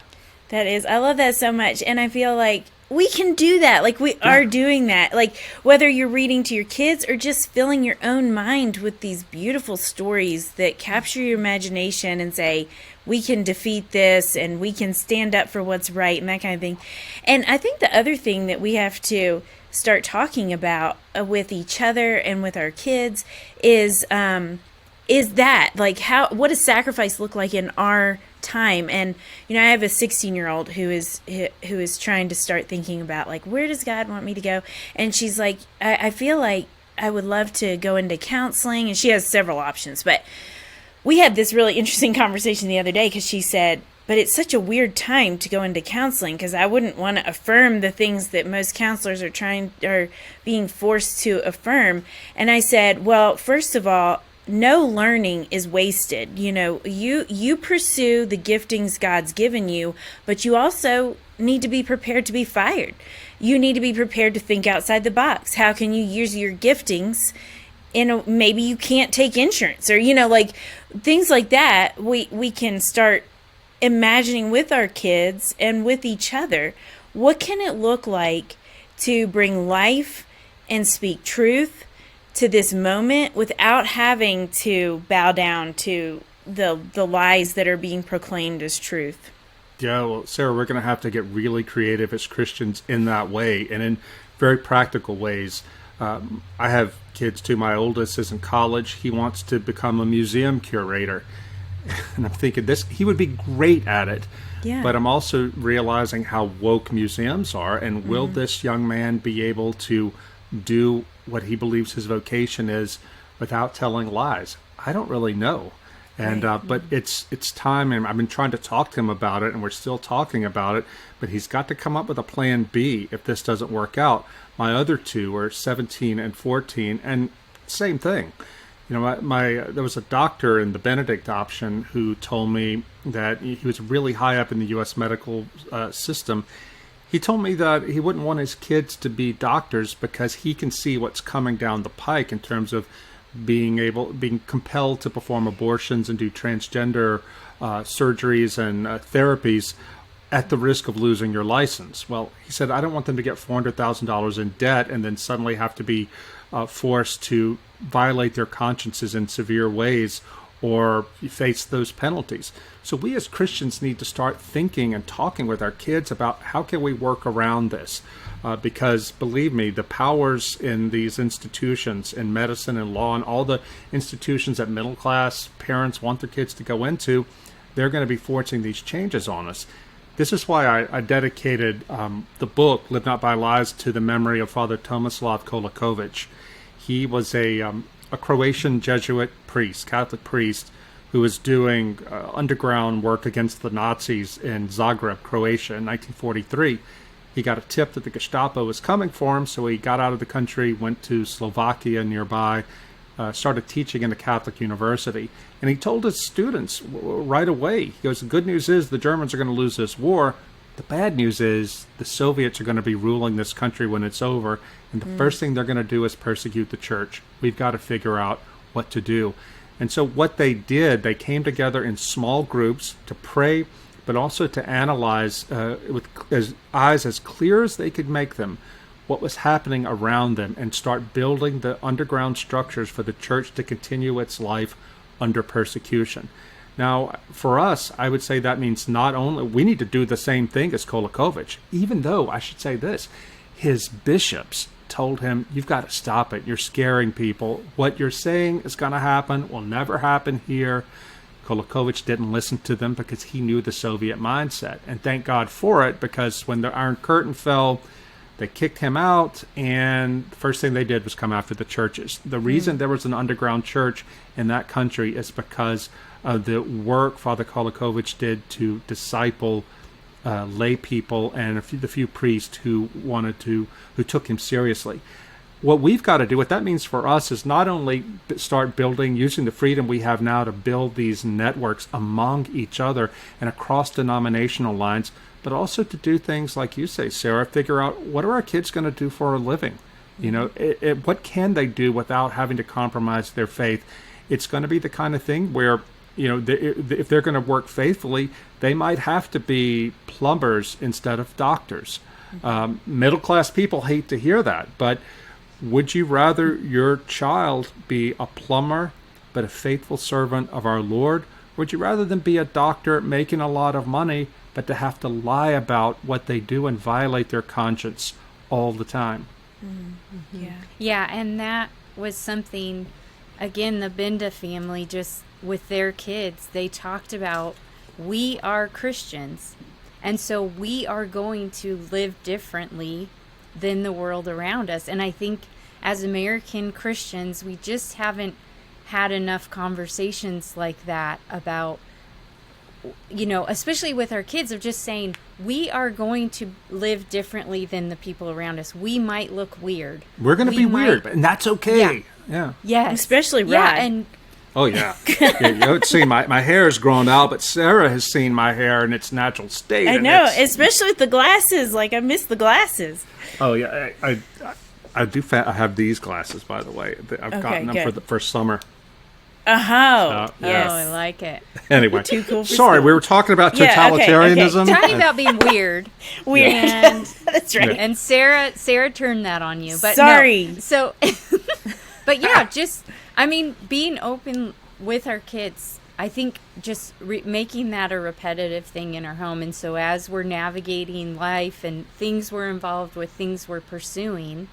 That is. I love that so much. And I feel like we can do that. Like, we are doing that. Like, whether you're reading to your kids or just filling your own mind with these beautiful stories that capture your imagination and say, we can defeat this and we can stand up for what's right and that kind of thing. And I think the other thing that we have to start talking about with each other and with our kids is that, like, what does sacrifice look like in our time? And I have a 16-year-old who is trying to start thinking about, like, where does God want me to go? And she's like, I feel like I would love to go into counseling, and she has several options. But we had this really interesting conversation the other day because she said, but it's such a weird time to go into counseling because I wouldn't want to affirm the things that most counselors are being forced to affirm. And I said, well, first of all, no learning is wasted. You pursue the giftings God's given you, but you also need to be prepared to be fired. You need to be prepared to think outside the box. How can you use your giftings maybe you can't take insurance, or like things like that. We can start imagining with our kids and with each other, what can it look like to bring life and speak truth to this moment without having to bow down to the lies that are being proclaimed as truth. Yeah, well, Sarah, we're going to have to get really creative as Christians in that way, and in very practical ways. I have kids too. My oldest is in college. He wants to become a museum curator. And I'm thinking he would be great at it. Yeah. But I'm also realizing how woke museums are, and will this young man be able to do what he believes his vocation is without telling lies? I don't really know. And but it's time, and I've been trying to talk to him about it, and we're still talking about it, but he's got to come up with a plan B if this doesn't work out. My other two are 17 and 14, and same thing. There was a doctor in the Benedict option who told me that he was really high up in the U.S. medical system. He told me that he wouldn't want his kids to be doctors because he can see what's coming down the pike in terms of being compelled to perform abortions and do transgender surgeries and therapies at the risk of losing your license. Well, he said, I don't want them to get $400,000 in debt and then suddenly have to be forced to violate their consciences in severe ways or face those penalties. So we as Christians need to start thinking and talking with our kids about how can we work around this. Because believe me, the powers in these institutions, in medicine and law, and all the institutions that middle class parents want their kids to go into, they're going to be forcing these changes on us. This is why I dedicated the book, Live Not by Lies, to the memory of Father Tomislav Kolakovic. He was a Croatian Jesuit priest, Catholic priest, who was doing underground work against the Nazis in Zagreb, Croatia in 1943. He got a tip that the Gestapo was coming for him, so he got out of the country, went to Slovakia nearby, started teaching in a Catholic university. And he told his students right away, he goes, the good news is the Germans are going to lose this war. The bad news is the Soviets are going to be ruling this country when it's over, and the first thing they're going to do is persecute the church. We've got to figure out what to do. And so what they did, they came together in small groups to pray, but also to analyze with eyes as clear as they could make them what was happening around them and start building the underground structures for the church to continue its life under persecution. Now, for us, I would say that means not only we need to do the same thing as Kolakovich, even though I should say this, his bishops told him, you've got to stop it. You're scaring people. What you're saying is going to happen will never happen here. Kolakovich didn't listen to them because he knew the Soviet mindset. And thank God for it, because when the Iron Curtain fell, they kicked him out, and the first thing they did was come after the churches. The reason there was an underground church in that country is because of the work Father Kolakovich did to disciple lay people and the few priests who took him seriously. What we've got to do, what that means for us, is not only start building, using the freedom we have now to build these networks among each other and across denominational lines, but also to do things like you say, Sarah, figure out what are our kids going to do for a living? You know, what can they do without having to compromise their faith? It's going to be the kind of thing where, you know, if they're going to work faithfully, they might have to be plumbers instead of doctors. Middle-class people hate to hear that, but would you rather your child be a plumber but a faithful servant of our Lord? Would you rather them be a doctor making a lot of money but to have to lie about what they do and violate their conscience all the time? Yeah, and that was something, again, the Benda family, just with their kids, they talked about, we are Christians, and so we are going to live differently than the world around us. And I think as American Christians, we just haven't had enough conversations like that about, you know, especially with our kids, of just saying, we are going to live differently than the people around us. We might look weird. We're going to be weird, and that's okay. Yeah. Yes. Especially Rod. Yeah, and oh, yeah. You don't see my hair has grown out, but Sarah has seen my hair in its natural state. I know, especially with the glasses. Like, I miss the glasses. Oh, yeah. I do. I have these glasses, by the way. I've gotten them for summer. Yes. Oh, I like it. Anyway, Too cool for sorry, school. we were talking about totalitarianism. Talking about being weird. Weird. And, That's right. and Sarah turned that on you. But sorry. No, so, but yeah, just, I mean, being open with our kids, I think just making that a repetitive thing in our home. And so as we're navigating life and things we're involved with, things we're pursuing,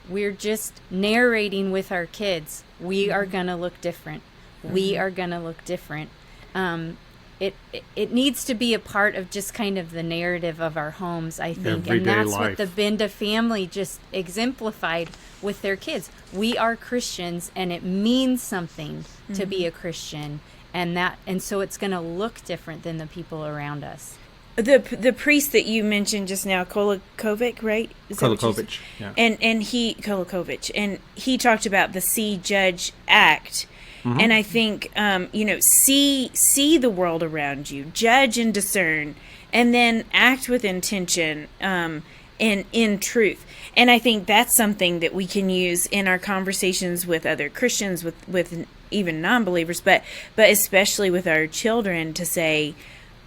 we're just narrating with our kids, we are going to look different. We are going to look different. It needs to be a part of just kind of the narrative of our homes, I think. Everyday and that's life. what the Benda family just exemplified with their kids. We are Christians, and it means something to be a Christian. And so it's going to look different than the people around us. The priest that you mentioned just now, Kolakovic, right? Kolakovich, yeah. And Kolakovich, and he talked about the See, Judge, Act. And I think, see the world around you, judge and discern, and then act with intention and in truth. And I think that's something that we can use in our conversations with other Christians, with even non-believers, but especially with our children, to say,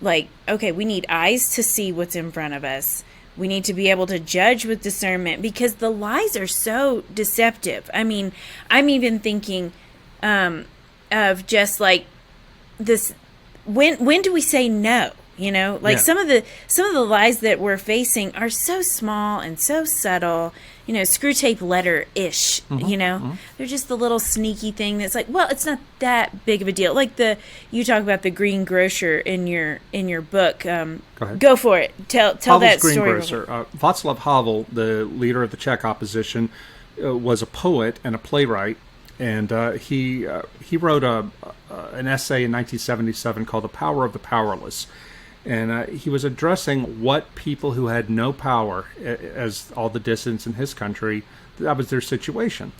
like, okay, we need eyes to see what's in front of us. We need to be able to judge with discernment, because the lies are so deceptive. I mean, I'm even thinking of just like this. When do we say no? You know, like some of the lies that we're facing are so small and so subtle. You know, screw tape letter-ish, you know? They're just the little sneaky thing that's like, well, it's not that big of a deal. Like you talk about the greengrocer in your book. Go ahead. Go for it. Tell that story. Greengrocer. Václav Havel, the leader of the Czech opposition, was a poet and a playwright, and he wrote an essay in 1977 called "The Power of the Powerless." And he was addressing what people who had no power, as all the dissidents in his country, that was their situation.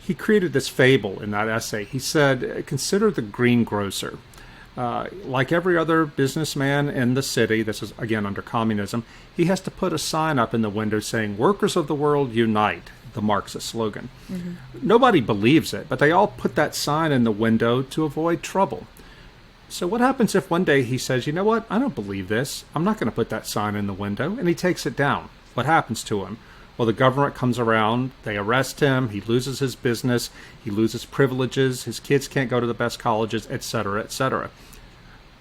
He created this fable in that essay. He said, consider the greengrocer. Like every other businessman in the city, this is again under communism, he has to put a sign up in the window saying, "Workers of the world, unite," the Marxist slogan. Nobody believes it, but they all put that sign in the window to avoid trouble. So what happens if one day he says, you know what, I don't believe this. I'm not going to put that sign in the window, and he takes it down. What happens to him? Well, the government comes around, they arrest him, he loses his business, he loses privileges, his kids can't go to the best colleges, etc., etc.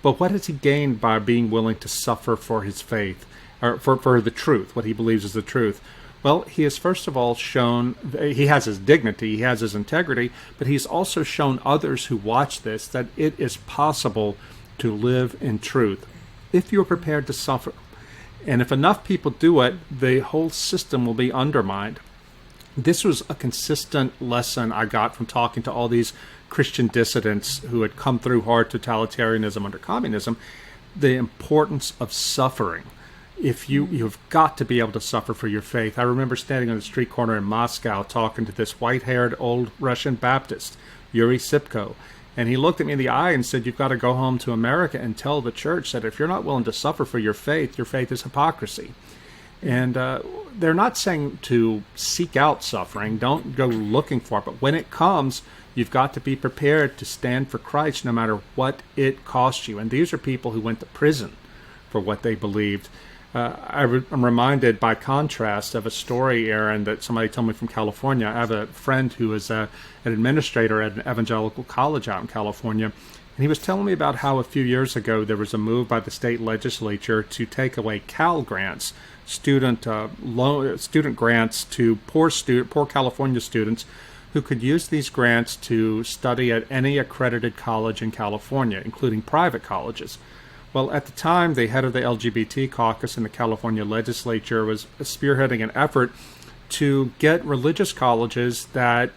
But what has he gained by being willing to suffer for his faith, or for the truth, what he believes is the truth? Well, he has first of all shown, he has his dignity, he has his integrity, but he's also shown others who watch this that it is possible to live in truth if you're prepared to suffer. And if enough people do it, the whole system will be undermined. This was a consistent lesson I got from talking to all these Christian dissidents who had come through hard totalitarianism under communism, the importance of suffering. If you've got to be able to suffer for your faith. I remember standing on the street corner in Moscow talking to this white-haired old Russian Baptist, Yuri Sipko, and he looked at me in the eye and said, "You've got to go home to America and tell the church that if you're not willing to suffer for your faith is hypocrisy." And they're not saying to seek out suffering, don't go looking for it, but when it comes, you've got to be prepared to stand for Christ no matter what it costs you. And these are people who went to prison for what they believed. I'm reminded, by contrast, of a story, Aaron, that somebody told me from California. I have a friend who is an administrator at an evangelical college out in California, and he was telling me about how a few years ago there was a move by the state legislature to take away Cal grants, student grants to poor California students who could use these grants to study at any accredited college in California, including private colleges. Well, at the time, the head of the LGBT caucus in the California legislature was spearheading an effort to get religious colleges that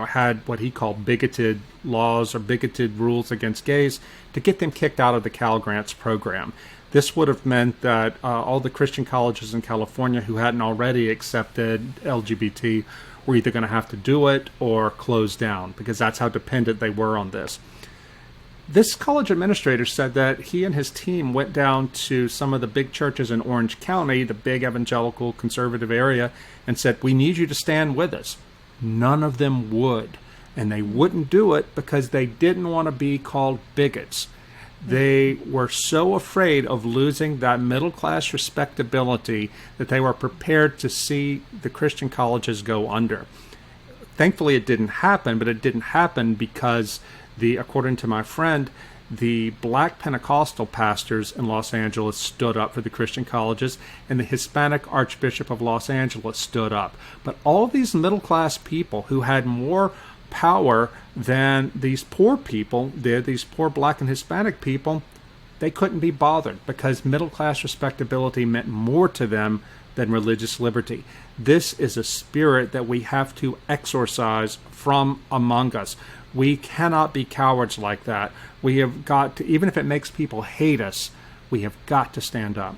had what he called bigoted laws or bigoted rules against gays to get them kicked out of the Cal Grants program. This would have meant that all the Christian colleges in California who hadn't already accepted LGBT were either going to have to do it or close down, because that's how dependent they were on this. This college administrator said that he and his team went down to some of the big churches in Orange County, the big evangelical conservative area, and said, "We need you to stand with us." None of them would. And they wouldn't do it because they didn't want to be called bigots. They were so afraid of losing that middle-class respectability that they were prepared to see the Christian colleges go under. Thankfully, it didn't happen, but it didn't happen because according to my friend, the black Pentecostal pastors in Los Angeles stood up for the Christian colleges, and the Hispanic Archbishop of Los Angeles stood up. But all these middle-class people who had more power than these poor people did, these poor black and Hispanic people, they couldn't be bothered because middle-class respectability meant more to them than religious liberty. This is a spirit that we have to exorcise from among us. We cannot be cowards like that. We have got to, even if it makes people hate us, we have got to stand up.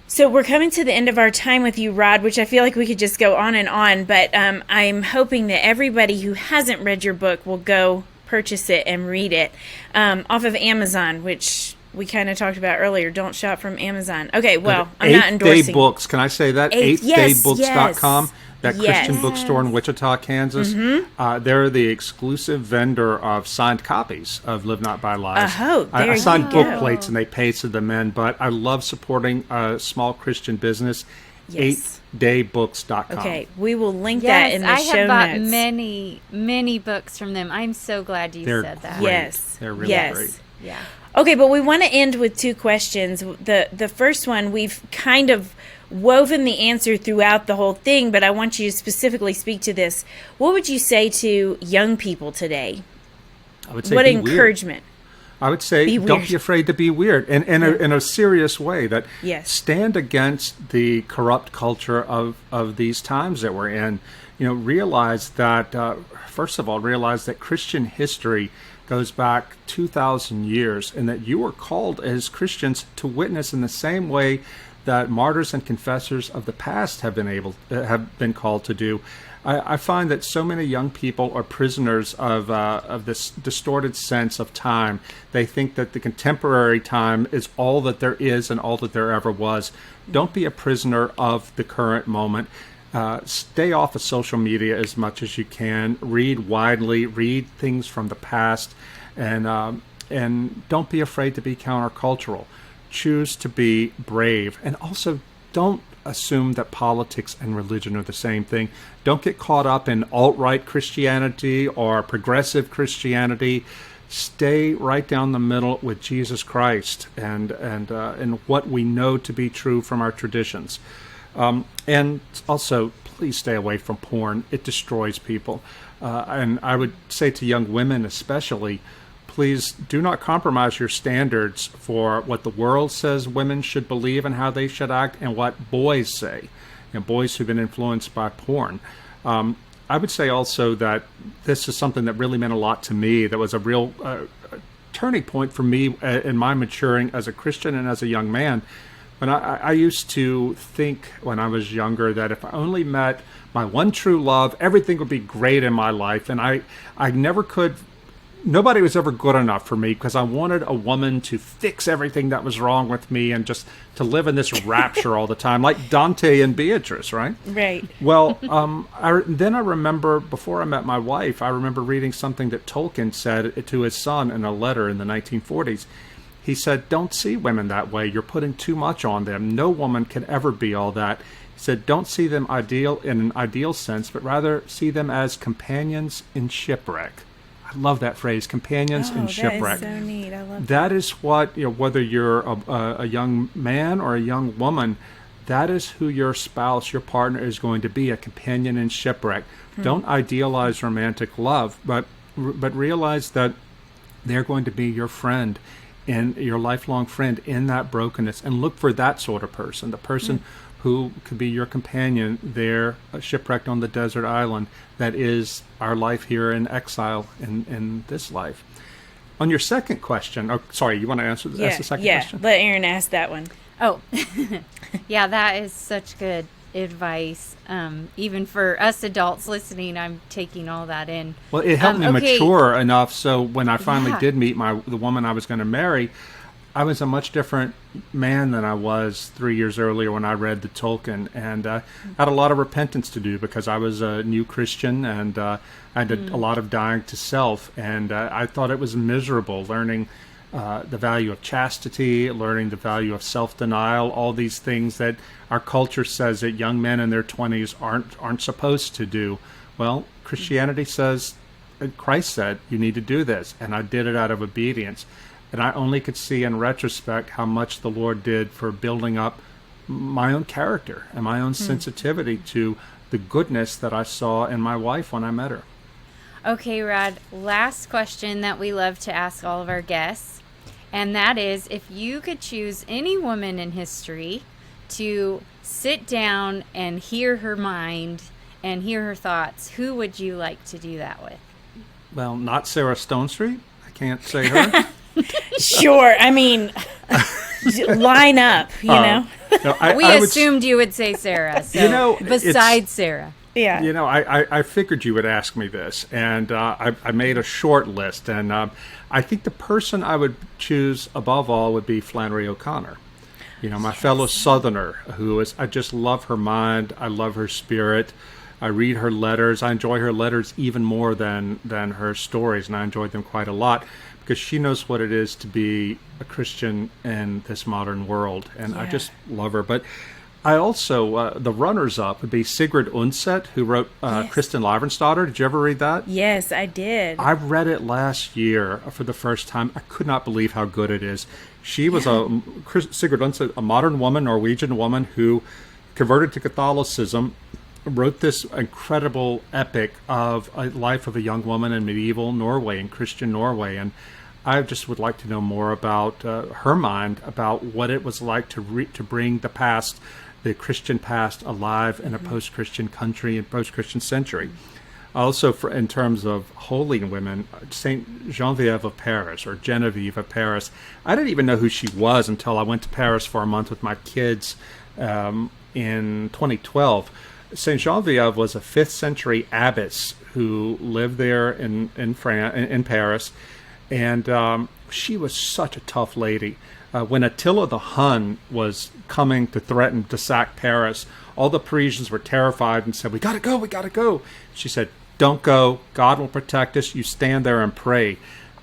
So we're coming to the end of our time with you, Rod, which I feel like we could just go on, but I'm hoping that everybody who hasn't read your book will go purchase it and read it off of Amazon, which we kind of talked about earlier. Don't shop from Amazon. Okay, well, I'm not endorsing. 8th Day Books, can I say that? 8thdaybooks.com. That Christian bookstore in Wichita, Kansas. Mm-hmm. They're the exclusive vendor of signed copies of Live Not by Lies. I signed book plates and they pasted them in, but I love supporting a small Christian business. Yes. 8thdaybooks.com. Okay, we will link that in the show notes. I have bought many books from them. I'm so glad you said that. Great. Yes. They're really great. Yeah. Okay, but we want to end with two questions. The first one, we've kind of woven the answer throughout the whole thing, but I want you to specifically speak to this. What would you say to young people today? I would say what be encouragement? Weird. I would say don't be afraid to be weird, and in a serious way. That stand against the corrupt culture of these times that we're in. Realize that first of all, realize that Christian history goes back 2,000 years, and that you are called as Christians to witness in the same way that martyrs and confessors of the past have been called to do. I find that so many young people are prisoners of this distorted sense of time. They think that the contemporary time is all that there is and all that there ever was. Don't be a prisoner of the current moment. Stay off of social media as much as you can. Read widely. Read things from the past, and don't be afraid to be countercultural. Choose to be brave, and also don't assume that politics and religion are the same thing. Don't get caught up in alt-right Christianity or progressive Christianity. Stay right down the middle with Jesus Christ and what we know to be true from our traditions. And also, please stay away from porn. It destroys people. And I would say to young women especially, please do not compromise your standards for what the world says women should believe and how they should act and what boys say, boys who've been influenced by porn. I would say also that this is something that really meant a lot to me. That was a real turning point for me in my maturing as a Christian and as a young man. When I used to think when I was younger that if I only met my one true love, everything would be great in my life. And I never could. Nobody was ever good enough for me because I wanted a woman to fix everything that was wrong with me and just to live in this rapture all the time, like Dante and Beatrice, right? Right. Well, then I remember, before I met my wife, I remember reading something that Tolkien said to his son in a letter in the 1940s. He said, don't see women that way. You're putting too much on them. No woman can ever be all that. He said, don't see them ideal in an ideal sense, but rather see them as companions in shipwreck. I love that phrase, companions in shipwreck. That is so neat. I love that is what, whether you're a young man or a young woman, that is who your spouse, your partner is going to be, a companion in shipwreck. Don't idealize romantic love, but realize that they're going to be your friend and your lifelong friend in that brokenness, and look for that sort of person, the person who could be your companion there, shipwrecked on the desert island. That is our life here in exile in this life. On your second question, sorry, you want to ask the second question? Yeah, let Aaron ask that one. Oh, yeah, that is such good advice. Even for us adults listening, I'm taking all that in. Well, it helped me mature enough so when I finally did meet the woman I was going to marry, I was a much different man than I was 3 years earlier when I read the Tolkien, and had a lot of repentance to do because I was a new Christian, and I did a lot of dying to self, and I thought it was miserable learning the value of chastity, learning the value of self-denial, all these things that our culture says that young men in their 20s aren't supposed to do. Well, Christianity says, Christ said, you need to do this, and I did it out of obedience. And I only could see in retrospect how much the Lord did for building up my own character and my own sensitivity to the goodness that I saw in my wife when I met her. Okay, Rod, last question that we love to ask all of our guests, and that is, if you could choose any woman in history to sit down and hear her mind and hear her thoughts, who would you like to do that with? Well, not Sarah Stonestreet. I can't say her. Sure. I mean, line up, you know. No, we assumed you would say Sarah. So besides Sarah. Yeah. I figured you would ask me this, and I made a short list, and I think the person I would choose above all would be Flannery O'Connor. My fellow Southerner, I just love her mind. I love her spirit. I read her letters. I enjoy her letters even more than her stories, and I enjoyed them quite a lot because she knows what it is to be a Christian in this modern world, and I just love her. But I also, the runners-up would be Sigrid Undset, who wrote Kristen Lavrans's Daughter. Did you ever read that? Yes, I did. I read it last year for the first time. I could not believe how good it is. She was Sigrid Undset, a modern woman, Norwegian woman, who converted to Catholicism, wrote this incredible epic of a life of a young woman in medieval Norway, in Christian Norway. And I just would like to know more about her mind, about what it was like to bring the past, the Christian past, alive in a post-Christian country and post-Christian century. Also, in terms of holy women, Saint Genevieve of Paris, or Genevieve of Paris. I didn't even know who she was until I went to Paris for a month with my kids in 2012. Saint Genevieve was a 5th century abbess who lived there in Paris, and she was such a tough lady. When Attila the Hun was coming to threaten to sack Paris, all the Parisians were terrified and said, we gotta go. She said, don't go, God will protect us, you stand there and pray.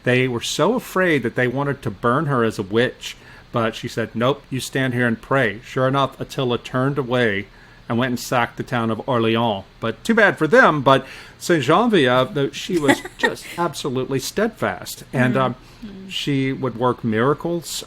They were so afraid that they wanted to burn her as a witch, But she said, nope, you stand here and pray. Sure enough, Attila turned away and went and sacked the town of Orleans. But too bad for them. But Saint Genevieve, she was just absolutely steadfast. And she would work miracles.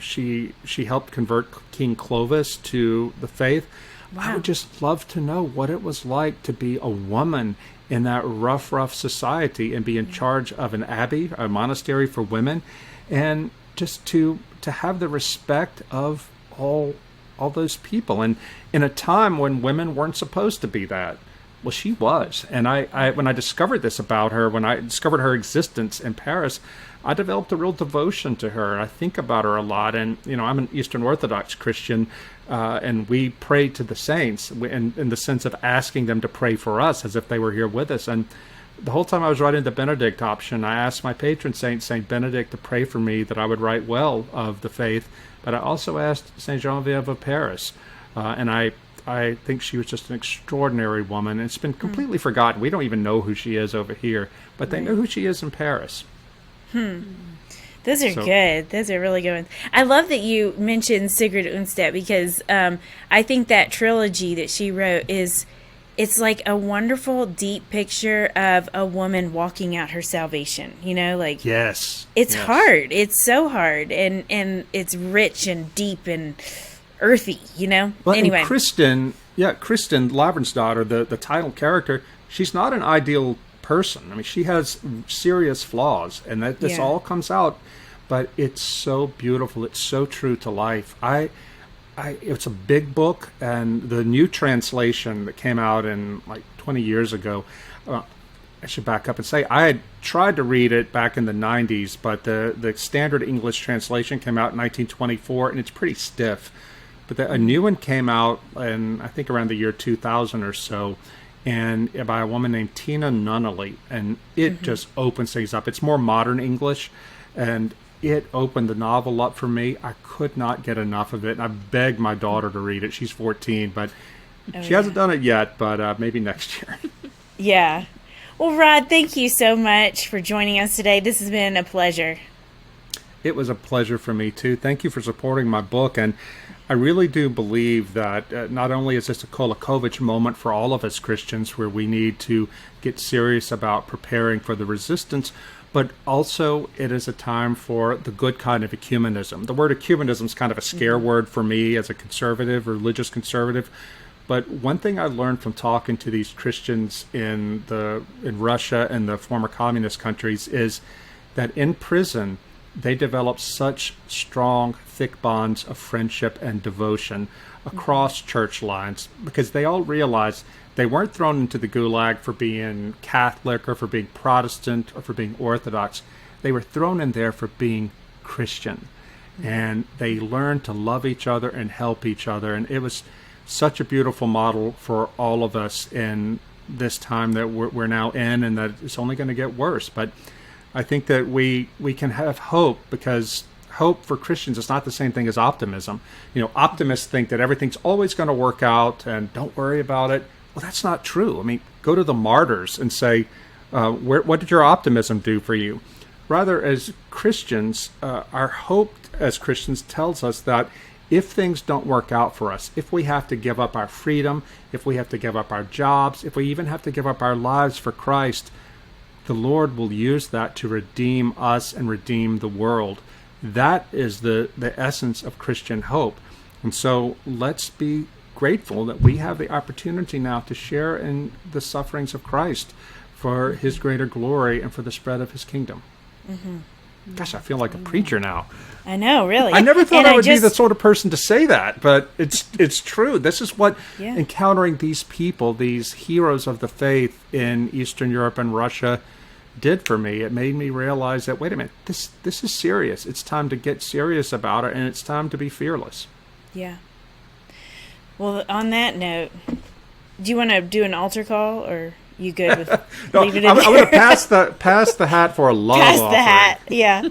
She helped convert King Clovis to the faith. Wow. I would just love to know what it was like to be a woman in that rough society and be in charge of an abbey, a monastery for women, and just to have the respect of all those people. And in a time when women weren't supposed to be that, well, she was. And I when I discovered this about her, when I discovered her existence in Paris, I developed a real devotion to her. I think about her a lot. And, I'm an Eastern Orthodox Christian, and we pray to the saints in the sense of asking them to pray for us as if they were here with us. And the whole time I was writing the Benedict option, I asked my patron saint, Saint Benedict, to pray for me that I would write well of the faith. But I also asked Saint Genevieve of Paris, and I think she was just an extraordinary woman. It's been completely forgotten. We don't even know who she is over here, but they know who she is in Paris. Those are good. Those are really good ones. I love that you mentioned Sigrid Undset, because I think that trilogy that she wrote it's like a wonderful, deep picture of a woman walking out her salvation. Yes, it's hard. It's so hard, and it's rich and deep and earthy. Well, anyway, and Kristen Lavransdatter, the title character, she's not an ideal person. I mean, she has serious flaws, and that this all comes out. But it's so beautiful. It's so true to life. It's a big book, and the new translation that came out in like 20 years ago, I should back up and say I had tried to read it back in the 90s, but the standard English translation came out in 1924, and it's pretty stiff. But a new one came out in, I think, around the year 2000 or so, and by a woman named Tina Nunnally, and it just opens things up. It's more modern English, and it opened the novel up for me. I could not get enough of it, and I begged my daughter to read it. She's 14, but she hasn't done it yet, but maybe next year. Yeah. Well, Rod, thank you so much for joining us today. This has been a pleasure. It was a pleasure for me, too. Thank you for supporting my book, and I really do believe that not only is this a Kolakovich moment for all of us Christians where we need to get serious about preparing for the resistance, but also it is a time for the good kind of ecumenism. The word ecumenism is kind of a scare word for me as a conservative, religious conservative. But one thing I learned from talking to these Christians in Russia and the former communist countries is that in prison, they develop such strong, thick bonds of friendship and devotion across church lines, because they all realize they weren't thrown into the gulag for being Catholic or for being Protestant or for being Orthodox. They were thrown in there for being Christian. And they learned to love each other and help each other. And it was such a beautiful model for all of us in this time that we're now in, and that it's only going to get worse. But I think that we can have hope, because hope for Christians is not the same thing as optimism. Optimists think that everything's always going to work out and don't worry about it. Well, that's not true. I mean, go to the martyrs and say, what did your optimism do for you? Rather, as Christians, our hope as Christians tells us that if things don't work out for us, if we have to give up our freedom, if we have to give up our jobs, if we even have to give up our lives for Christ, the Lord will use that to redeem us and redeem the world. That is the essence of Christian hope. And so let's be grateful that we have the opportunity now to share in the sufferings of Christ for his greater glory and for the spread of his kingdom. Gosh, I feel like a preacher now. I know, really. I never thought I would be the sort of person to say that, but it's true. This is what encountering these people, these heroes of the faith in Eastern Europe and Russia, did for me. It made me realize that, wait a minute, this is serious. It's time to get serious about it, and it's time to be fearless. Yeah. Well, on that note, do you want to do an altar call, or you good with no, leaving it I'm going to pass the hat for a love pass offering. the hat, yeah.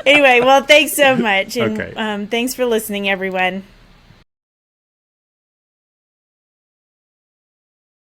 Anyway, well, thanks so much, and Okay. thanks for listening, everyone.